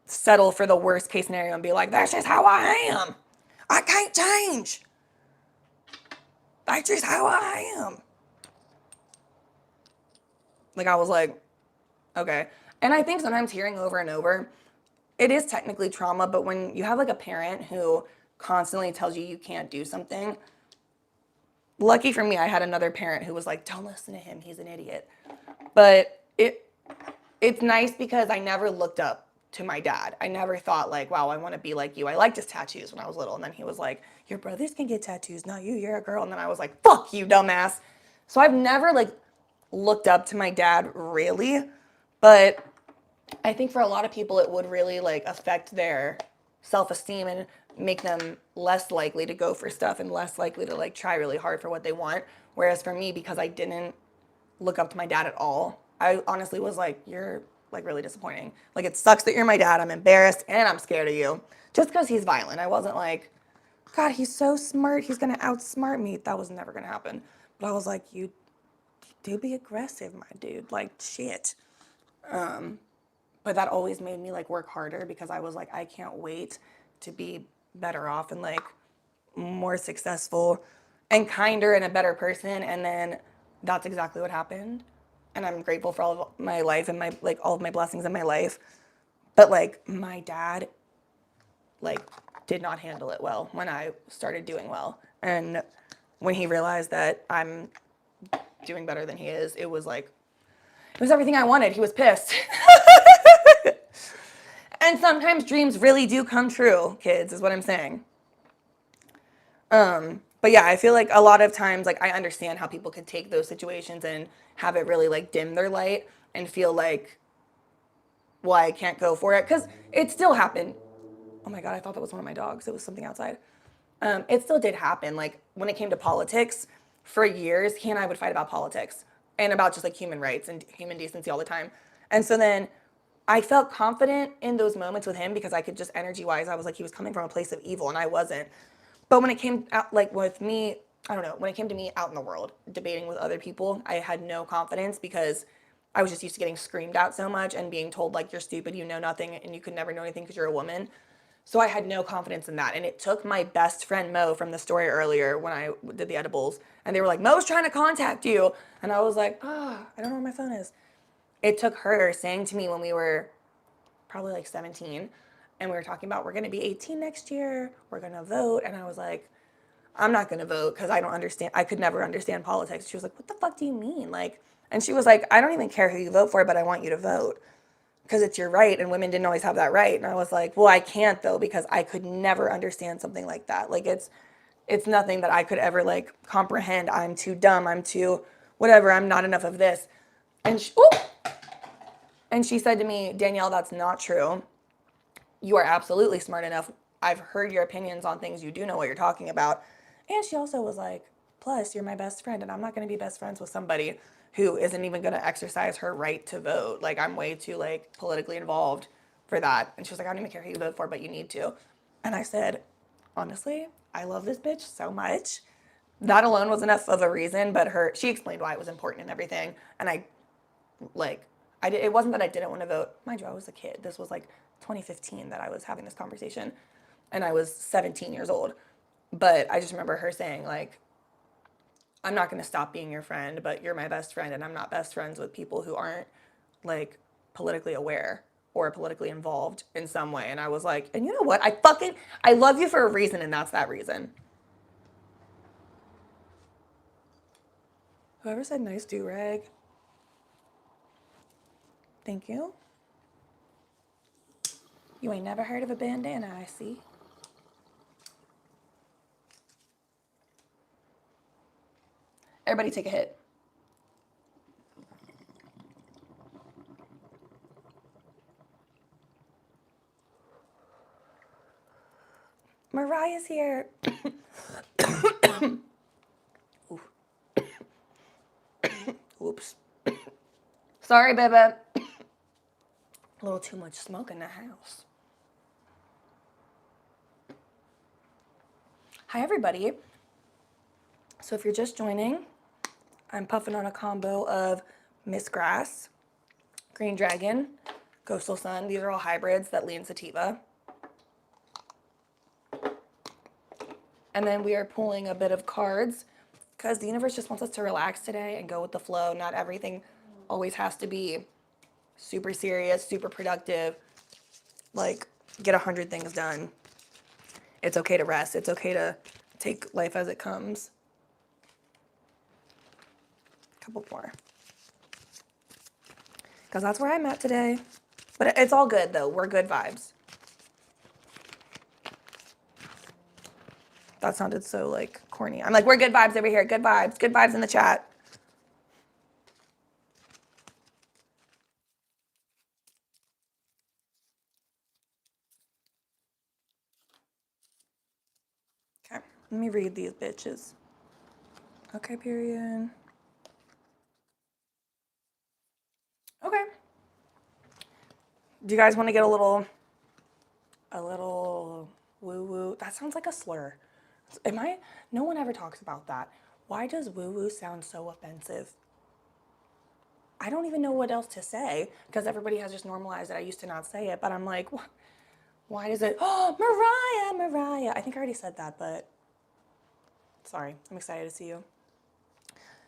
settle for the worst case scenario and be like, that's just how I am. I can't change. That's just how I am. Like, I was like, okay. And I think sometimes hearing over and over, it is technically trauma, but when you have like a parent who constantly tells you you can't do something, lucky for me, I had another parent who was like, don't listen to him, he's an idiot. But it's nice because I never looked up to my dad. I never thought like, wow, I want to be like you. I liked his tattoos when I was little. And then he was like, your brothers can get tattoos, not you, you're a girl. And then I was like, fuck you, dumbass. So I've never like looked up to my dad really, but I think for a lot of people it would really like affect their self-esteem and make them less likely to go for stuff and less likely to like try really hard for what they want. Whereas for me, because I didn't look up to my dad at all, I honestly was like, you're like really disappointing. Like, it sucks that you're my dad. I'm embarrassed and I'm scared of you. Just because he's violent. I wasn't like, God, he's so smart. He's going to outsmart me. That was never going to happen. But I was like, you do be aggressive, my dude. Like, shit. But that always made me like work harder because I was like, I can't wait to be better off and like more successful and kinder and a better person. And then that's exactly what happened. And I'm grateful for all of my life and my like all of my blessings in my life. But like my dad like did not handle it well when I started doing well. And when he realized that I'm doing better than he is, it was like It was everything I wanted. He was pissed. And sometimes dreams really do come true, kids, is what I'm saying. But yeah, I feel like a lot of times, like, I understand how people can take those situations and have it really, like, dim their light and feel like, well, I can't go for it. Because it still happened. Oh my God, I thought that was one of my dogs. It was something outside. It still did happen. Like, when it came to politics, for years, he and I would fight about politics and about just, like, human rights and human decency all the time. And so then I felt confident in those moments with him because I could just energy wise, I was like, he was coming from a place of evil and I wasn't. But when it came out, like with me, I don't know, when it came to me out in the world, debating with other people, I had no confidence because I was just used to getting screamed at so much and being told, like, you're stupid, you know nothing, and you could never know anything because you're a woman. So I had no confidence in that. And it took my best friend Mo from the story earlier when I did the edibles, and they were like, Mo's trying to contact you. And I was like, I don't know where my phone is. It took her saying to me when we were probably like 17 and we were talking about we're going to be 18 next year, we're going to vote, and I was like, I'm not going to vote because I don't understand, I could never understand politics. She was like, what the fuck do you mean? Like, and she was like, I don't even care who you vote for, but I want you to vote because it's your right, and women didn't always have that right. And I was like, well, I can't though, because I could never understand something like that. Like, it's nothing that I could ever like comprehend. I'm too dumb, I'm too whatever, I'm not enough of this. And she said to me, Danielle, that's not true. You are absolutely smart enough. I've heard your opinions on things. You do know what you're talking about. And she also was like, plus, you're my best friend, and I'm not going to be best friends with somebody who isn't even going to exercise her right to vote. Like, I'm way too, like, politically involved for that. And she was like, I don't even care who you vote for, but you need to. And I said, honestly, I love this bitch so much. That alone was enough of a reason, but she explained why it was important and everything. And like, it wasn't that I didn't want to vote. Mind you, I was a kid. This was like 2015 that I was having this conversation, and I was 17 years old. But I just remember her saying, like, I'm not going to stop being your friend, but you're my best friend, and I'm not best friends with people who aren't, like, politically aware or politically involved in some way. And I was like, and you know what? I love you for a reason, and that's that reason. Whoever said nice do-rag, thank you. You ain't never heard of a bandana, I see. Everybody take a hit. Mariah's here. Oops. Sorry, baby. A little too much smoke in the house. Hi, everybody. So if you're just joining, I'm puffing on a combo of Miss Grass, Green Dragon, Coastal Sun. These are all hybrids that lean sativa. And then we are pulling a bit of cards because the universe just wants us to relax today and go with the flow. Not everything always has to be super serious, super productive, like get 100 things done. It's okay to rest. It's okay to take life as it comes. A couple more. Because that's where I'm at today. But it's all good, though. We're good vibes. That sounded so, like, corny. I'm like, we're good vibes over here. Good vibes. Good vibes in the chat. Okay. Let me read these bitches. Okay, period. Okay. Do you guys want to get a little woo-woo? That sounds like a slur. No one ever talks about that. Why does woo-woo sound so offensive? I don't even know what else to say because everybody has just normalized it. I used to not say it, but I'm like, why does it? Oh, Mariah. I think I already said that, but sorry. I'm excited to see you.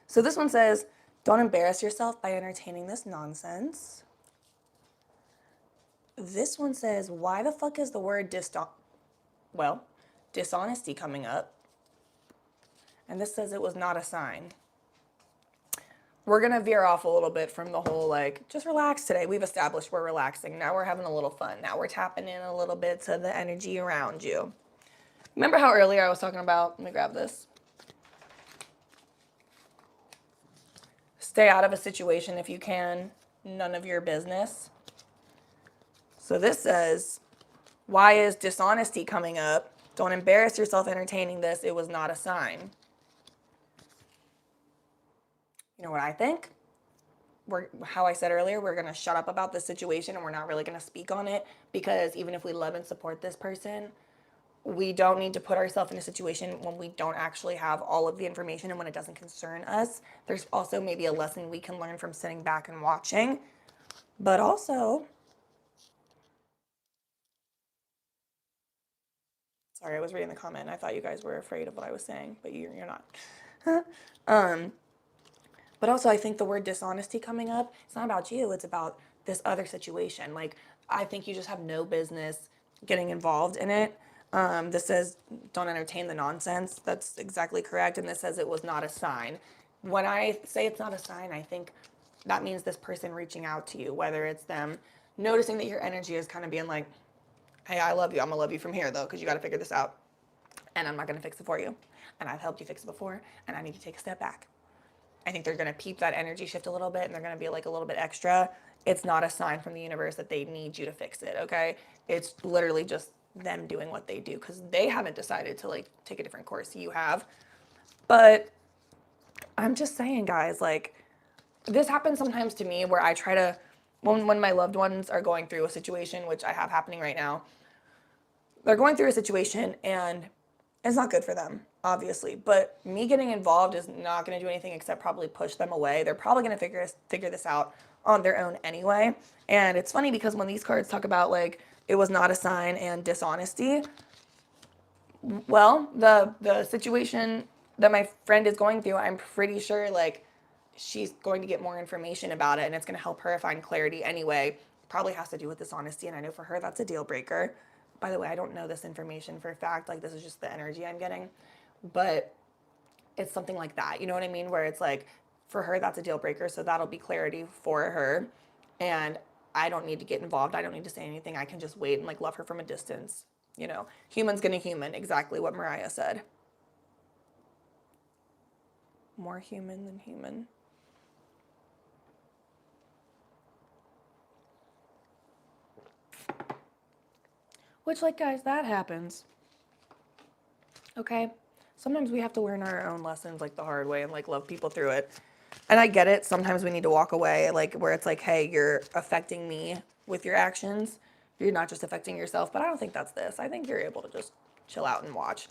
So this one says, don't embarrass yourself by entertaining this nonsense. This one says, why the fuck is the word dishonesty coming up? And this says it was not a sign. we're going to veer off a little bit from the whole, like, just relax today. We've established we're relaxing. Now we're having a little fun. Now we're tapping in a little bit to the energy around you. Remember how earlier I was talking about, let me grab this. Stay out of a situation if you can. None of your business. So this says, why is dishonesty coming up? Don't embarrass yourself entertaining this. It was not a sign. You know what I think? How I said earlier, we're going to shut up about this situation and we're not really going to speak on it, because even if we love and support this person, we don't need to put ourselves in a situation when we don't actually have all of the information and when it doesn't concern us. There's also maybe a lesson we can learn from sitting back and watching. But also, sorry, I was reading the comment and I thought you guys were afraid of what I was saying, but you're not. But also, I think the word dishonesty coming up, it's not about you, it's about this other situation. Like, I think you just have no business getting involved in it. This says, don't entertain the nonsense. That's exactly correct. And this says it was not a sign. When I say it's not a sign, I think that means this person reaching out to you, whether it's them noticing that your energy is kind of being like, hey, I love you. I'm going to love you from here, though, because you got to figure this out. And I'm not going to fix it for you. And I've helped you fix it before, and I need to take a step back. I think they're going to peep that energy shift a little bit, and they're going to be like a little bit extra. It's not a sign from the universe that they need you to fix it, okay? It's literally just them doing what they do, because they haven't decided to like take a different course. You have. But I'm just saying, guys, like, this happens sometimes to me where I try to, when my loved ones are going through a situation, which I have happening right now, they're going through a situation and it's not good for them, obviously. But me getting involved is not going to do anything except probably push them away. They're probably going to figure this out on their own anyway. And it's funny because when these cards talk about like it was not a sign and dishonesty, well, the situation that my friend is going through, I'm pretty sure like she's going to get more information about it and it's going to help her find clarity anyway. Probably has to do with dishonesty, and I know for her that's a deal breaker. By the way, I don't know this information for a fact. Like, this is just the energy I'm getting. But it's something like that. You know what I mean? Where it's like, for her, that's a deal breaker. So that'll be clarity for her. And I don't need to get involved. I don't need to say anything. I can just wait and like love her from a distance. You know, human's gonna human. Exactly what Mariah said. More human than human. Which, like, guys, that happens. Okay? Sometimes we have to learn our own lessons, like, the hard way and, like, love people through it. And I get it. Sometimes we need to walk away, like, where it's like, hey, you're affecting me with your actions. You're not just affecting yourself. But I don't think that's this. I think you're able to just chill out and watch.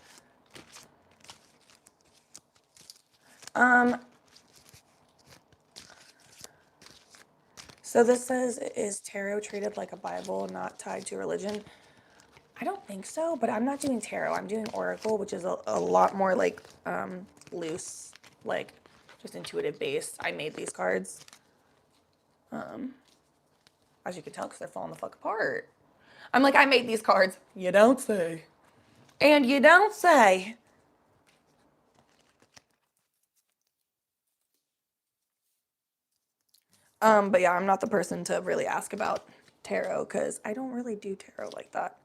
So this says, is tarot treated like a Bible, not tied to religion? I don't think so, but I'm not doing tarot. I'm doing oracle, which is a lot more like loose, like just intuitive based. I made these cards. As you can tell, because they're falling the fuck apart. I'm like, I made these cards. You don't say. And you don't say. But yeah, I'm not the person to really ask about tarot because I don't really do tarot like that.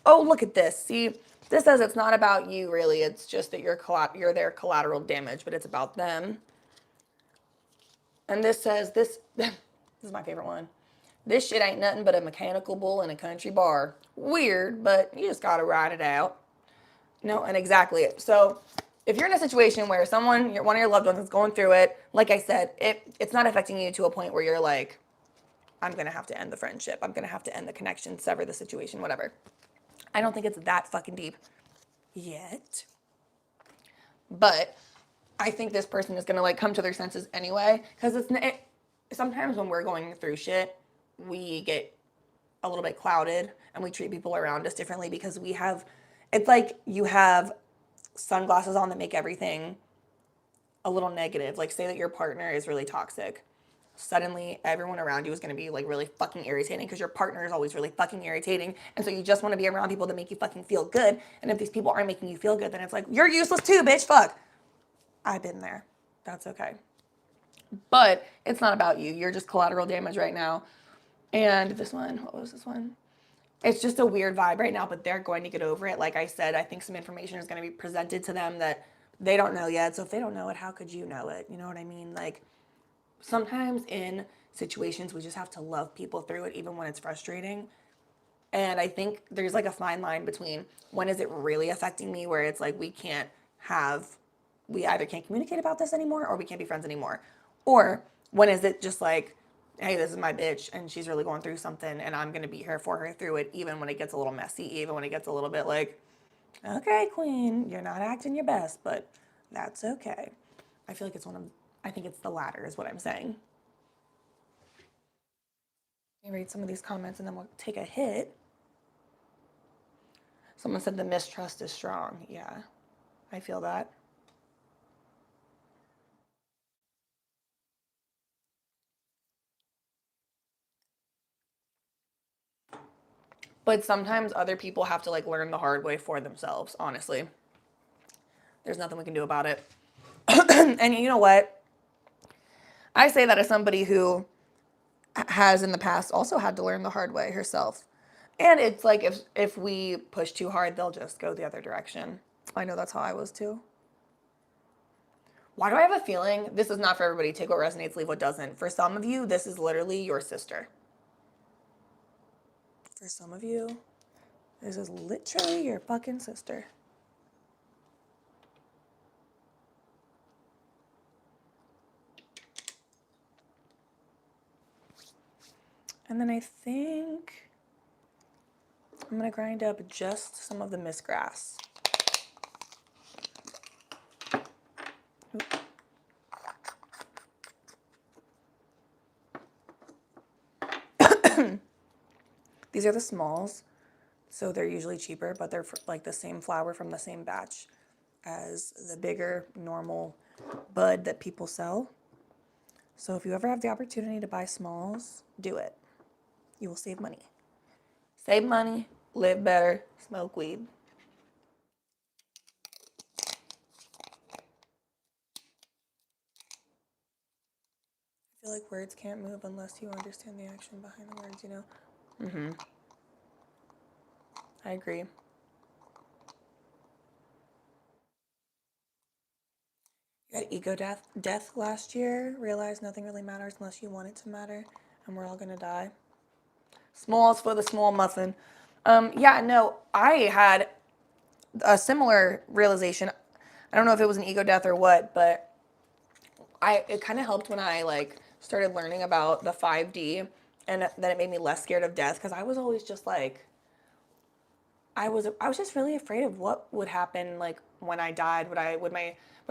Oh, look at this. See, this says it's not about you, really. It's just that you're their collateral damage, but it's about them. And this says, this is my favorite one. This shit ain't nothing but a mechanical bull in a country bar. Weird, but you just gotta ride it out. No, and exactly. So if you're in a situation where one of your loved ones is going through it, like I said, it's not affecting you to a point where you're like, I'm going to have to end the friendship. I'm going to have to end the connection, sever the situation, whatever. I don't think it's that fucking deep yet. But I think this person is going to like come to their senses anyway. Because sometimes when we're going through shit, we get a little bit clouded and we treat people around us differently because it's like you have sunglasses on that make everything a little negative. Like, say that your partner is really toxic. Suddenly, everyone around you is going to be like really fucking irritating because your partner is always really fucking irritating. And so you just want to be around people that make you fucking feel good. And if these people aren't making you feel good, then it's like, you're useless too, bitch. Fuck. I've been there. That's okay. But it's not about you. You're just collateral damage right now. And this one, what was this one? It's just a weird vibe right now, but they're going to get over it. Like I said, I think some information is going to be presented to them that they don't know yet. So if they don't know it, how could you know it? You know what I mean? Like sometimes in situations, we just have to love people through it, even when it's frustrating. And I think there's like a fine line between when is it really affecting me, where it's like we either can't communicate about this anymore or we can't be friends anymore. Or when is it just like, hey, this is my bitch and she's really going through something and I'm going to be here for her through it, even when it gets a little messy, even when it gets a little bit like, okay, queen, you're not acting your best, but that's okay. I feel like I think it's the latter, is what I'm saying. Let me read some of these comments and then we'll take a hit. Someone said the mistrust is strong. Yeah, I feel that. But sometimes other people have to like learn the hard way for themselves, honestly. There's nothing we can do about it. And you know what? I say that as somebody who has in the past also had to learn the hard way herself. And it's like if we push too hard, they'll just go the other direction. I know that's how I was too. Why do I have a feeling this is not for everybody? Take what resonates, leave what doesn't. For some of you, this is literally your sister. For some of you, this is literally your fucking sister. And then I think I'm gonna grind up just some of the missgrass. These are the smalls, so they're usually cheaper, but they're like the same flower from the same batch as the bigger normal bud that people sell. So if you ever have the opportunity to buy smalls, do it. You will save money. Save money, live better, smoke weed. I feel like words can't move unless you understand the action behind the words, you know? Mm-hmm. I agree. You had ego death last year. Realize nothing really matters unless you want it to matter, and we're all gonna die. Smalls for the small muffin. Yeah, no, I had a similar realization. I don't know if it was an ego death or what, but it kind of helped when I like started learning about the 5D, and then it made me less scared of death because I was always just like I was just really afraid of what would happen like when I died. Would I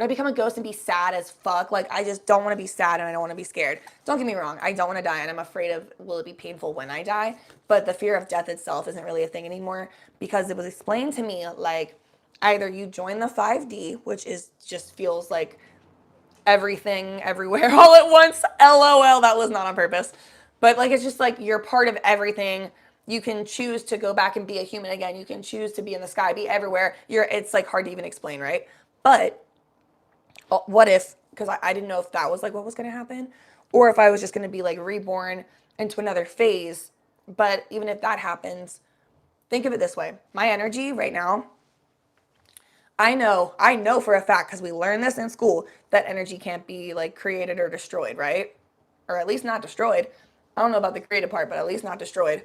become a ghost and be sad as fuck? Like I just don't want to be sad and I don't want to be scared. Don't get me wrong, I don't want to die and I'm afraid of will it be painful when I die? But the fear of death itself isn't really a thing anymore because it was explained to me like either you join the 5D, which is just feels like everything everywhere all at once. LOL, that was not on purpose. But like it's just like you're part of everything. You can choose to go back and be a human again. You can choose to be in the sky, be everywhere. It's like hard to even explain, right? But what if, because I didn't know if that was like what was going to happen or if I was just going to be like reborn into another phase. But even if that happens, think of it this way. My energy right now, I know for a fact because we learned this in school that energy can't be like created or destroyed, right? Or at least not destroyed. I don't know about the created part, but at least not destroyed.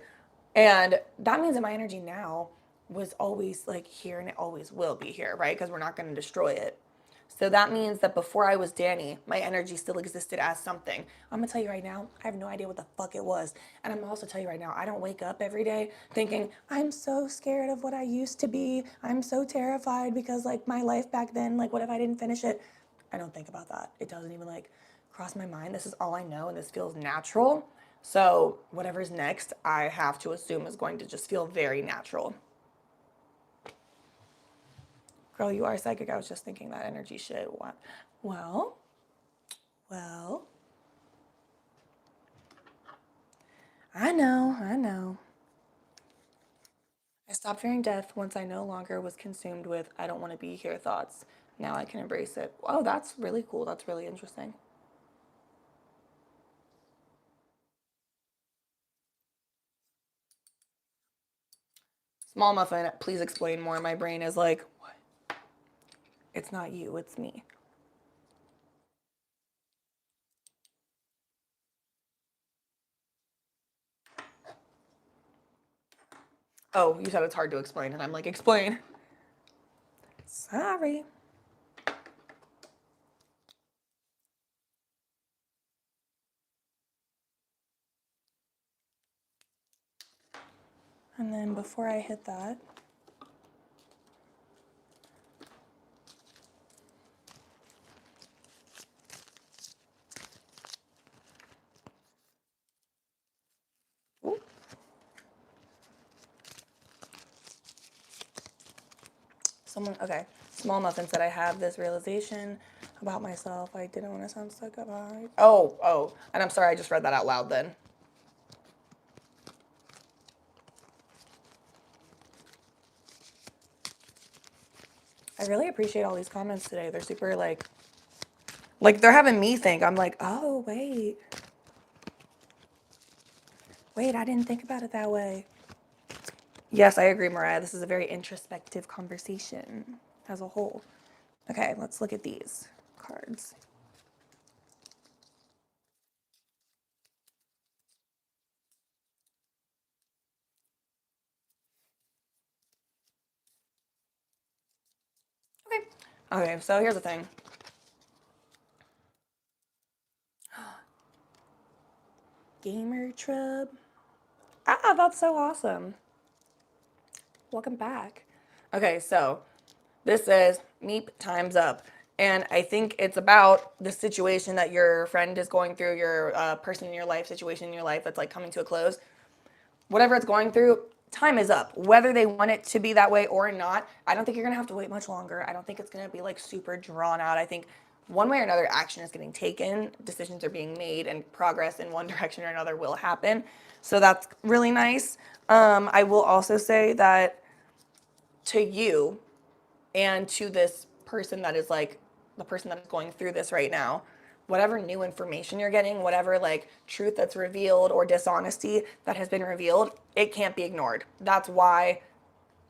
And that means that my energy now was always like here and it always will be here, right? Because we're not going to destroy it. So that means that before I was Danny, my energy still existed as something. I'm gonna tell you right now, I have no idea what the fuck it was. And I'm also tell you right now, I don't wake up every day thinking, I'm so scared of what I used to be. I'm so terrified because like my life back then, like what if I didn't finish it? I don't think about that. It doesn't even like cross my mind. This is all I know and this feels natural. So whatever's next, I have to assume is going to just feel very natural. Girl, you are psychic. I was just thinking that energy shit. What? Well, well, I know, I know. I stopped fearing death once I no longer was consumed with I don't want to be here thoughts. Now I can embrace it. Oh, that's really cool. That's really interesting. Small muffin, please explain more. My brain is like, what? It's not you, it's me. Oh, you said it's hard to explain, and I'm like, explain. Sorry. And then before I hit that, ooh. Okay, Small Muffin said, I have this realization about myself. I didn't want to sound stuck up. Oh, and I'm sorry, I just read that out loud then. I really appreciate all these comments today. They're super like they're having me think. I'm like, oh, wait, I didn't think about it that way. Yes, I agree, Mariah. This is a very introspective conversation as a whole. Okay, let's look at these cards. Okay. Okay, so here's the thing. Gamer Trub. Ah, that's so awesome. Welcome back. Okay, so this is Meep Time's Up. And I think it's about the situation that your friend is going through, your person in your life, situation in your life that's like coming to a close. Whatever it's going through, time is up. Whether they want it to be that way or not, I don't think you're gonna have to wait much longer. I don't think it's gonna be like super drawn out. I think one way or another action is getting taken, decisions are being made, and progress in one direction or another will happen. So that's really nice. I will also say that to you and to this person that is like the person that is going through this right now, whatever new information you're getting, whatever like truth that's revealed or dishonesty that has been revealed, it can't be ignored. That's why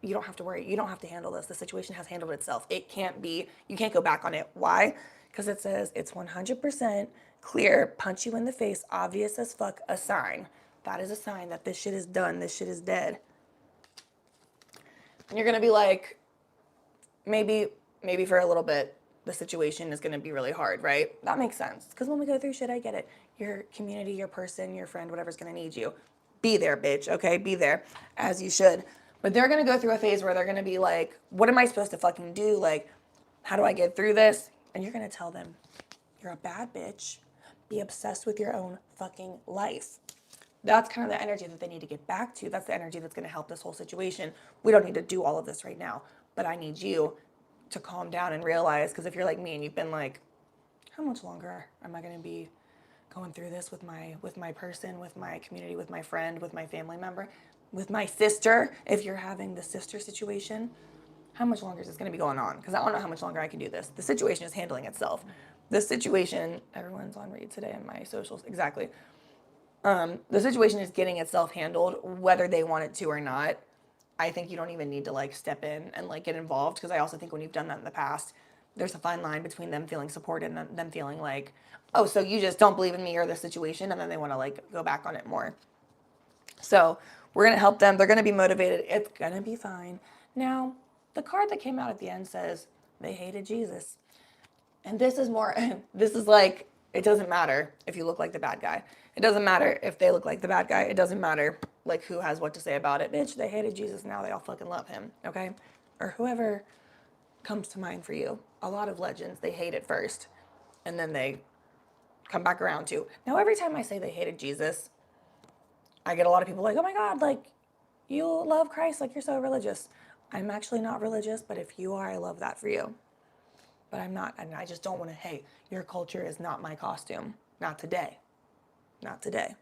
you don't have to worry. You don't have to handle this. The situation has handled itself. It can't be, you can't go back on it. Why? Because it says it's 100% clear, punch you in the face, obvious as fuck, a sign. That is a sign that this shit is done. This shit is dead. And you're going to be like, maybe for a little bit the situation is going to be really hard, right? That makes sense, because when we go through shit, I get it. Your community, your person, your friend, whatever's going to need you, be there, bitch. Okay, be there as you should. But they're going to go through a phase where they're going to be like, what am I supposed to fucking do? Like, how do I get through this? And you're going to tell them, you're a bad bitch, be obsessed with your own fucking life. That's kind of the energy that they need to get back to. That's the energy that's going to help this whole situation. We don't need to do all of this right now, but I need you to calm down and realize, because if you're like me and you've been like, how much longer am I going to be going through this with my person, with my community, with my friend, with my family member, with my sister? If you're having the sister situation, how much longer is this going to be going on? Because I don't know how much longer I can do this. The situation is handling itself. The situation, everyone's on read today on my socials, exactly. The situation is getting itself handled, whether they want it to or not. I think you don't even need to like step in and like get involved, because I also think when you've done that in the past, there's a fine line between them feeling supported and them feeling like, oh, so you just don't believe in me or the situation, and then they want to like go back on it more. So we're gonna help them. They're gonna be motivated. It's gonna be fine. Now, the card that came out at the end says they hated Jesus. And this is more, this is like, it doesn't matter if you look like the bad guy. It doesn't matter if they look like the bad guy. It doesn't matter like who has what to say about it. Bitch, they hated Jesus, now they all fucking love him, okay? Or whoever comes to mind for you. A lot of legends, they hate it first, and then they come back around to. Now, every time I say they hated Jesus, I get a lot of people like, oh my God, like, you love Christ, like, you're so religious. I'm actually not religious, but if you are, I love that for you. But I'm not, and I just don't want to, hey, your culture is not my costume. Not today. Not today.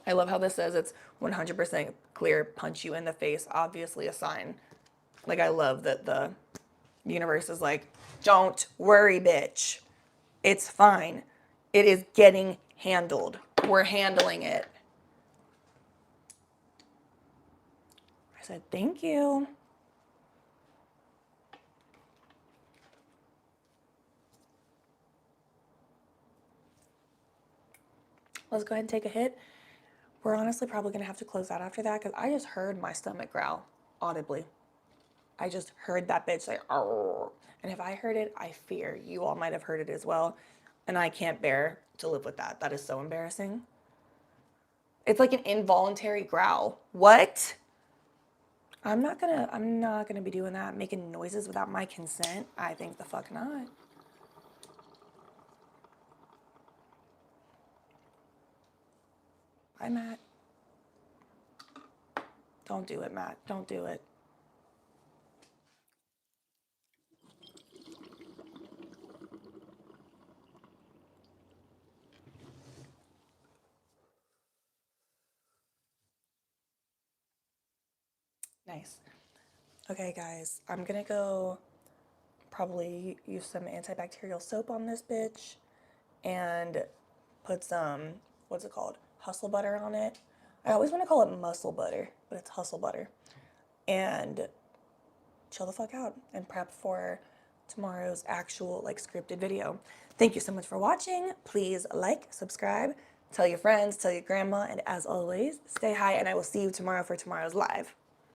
I love how this says it's 100% clear, punch you in the face, obviously a sign. Like, I love that the universe is like, don't worry, bitch. It's fine. It is getting handled. We're handling it. said, thank you. Let's go ahead and take a hit. We're honestly probably gonna have to close out after that because I just heard my stomach growl audibly. I just heard that bitch say, "Arr." And if I heard it, I fear you all might have heard it as well. And I can't bear to live with that. That is so embarrassing. It's like an involuntary growl. What? I'm not gonna be doing that, making noises without my consent. I think the fuck not. Bye, Matt. Don't do it, Matt. Don't do it. Nice. Okay, guys, I'm gonna go probably use some antibacterial soap on this bitch and put some, what's it called? Hustle butter on it. I always want to call it muscle butter, but it's hustle butter. And chill the fuck out and prep for tomorrow's actual like scripted video. Thank you so much for watching. Please like, subscribe, tell your friends, tell your grandma, and as always, stay high and I will see you tomorrow for tomorrow's live.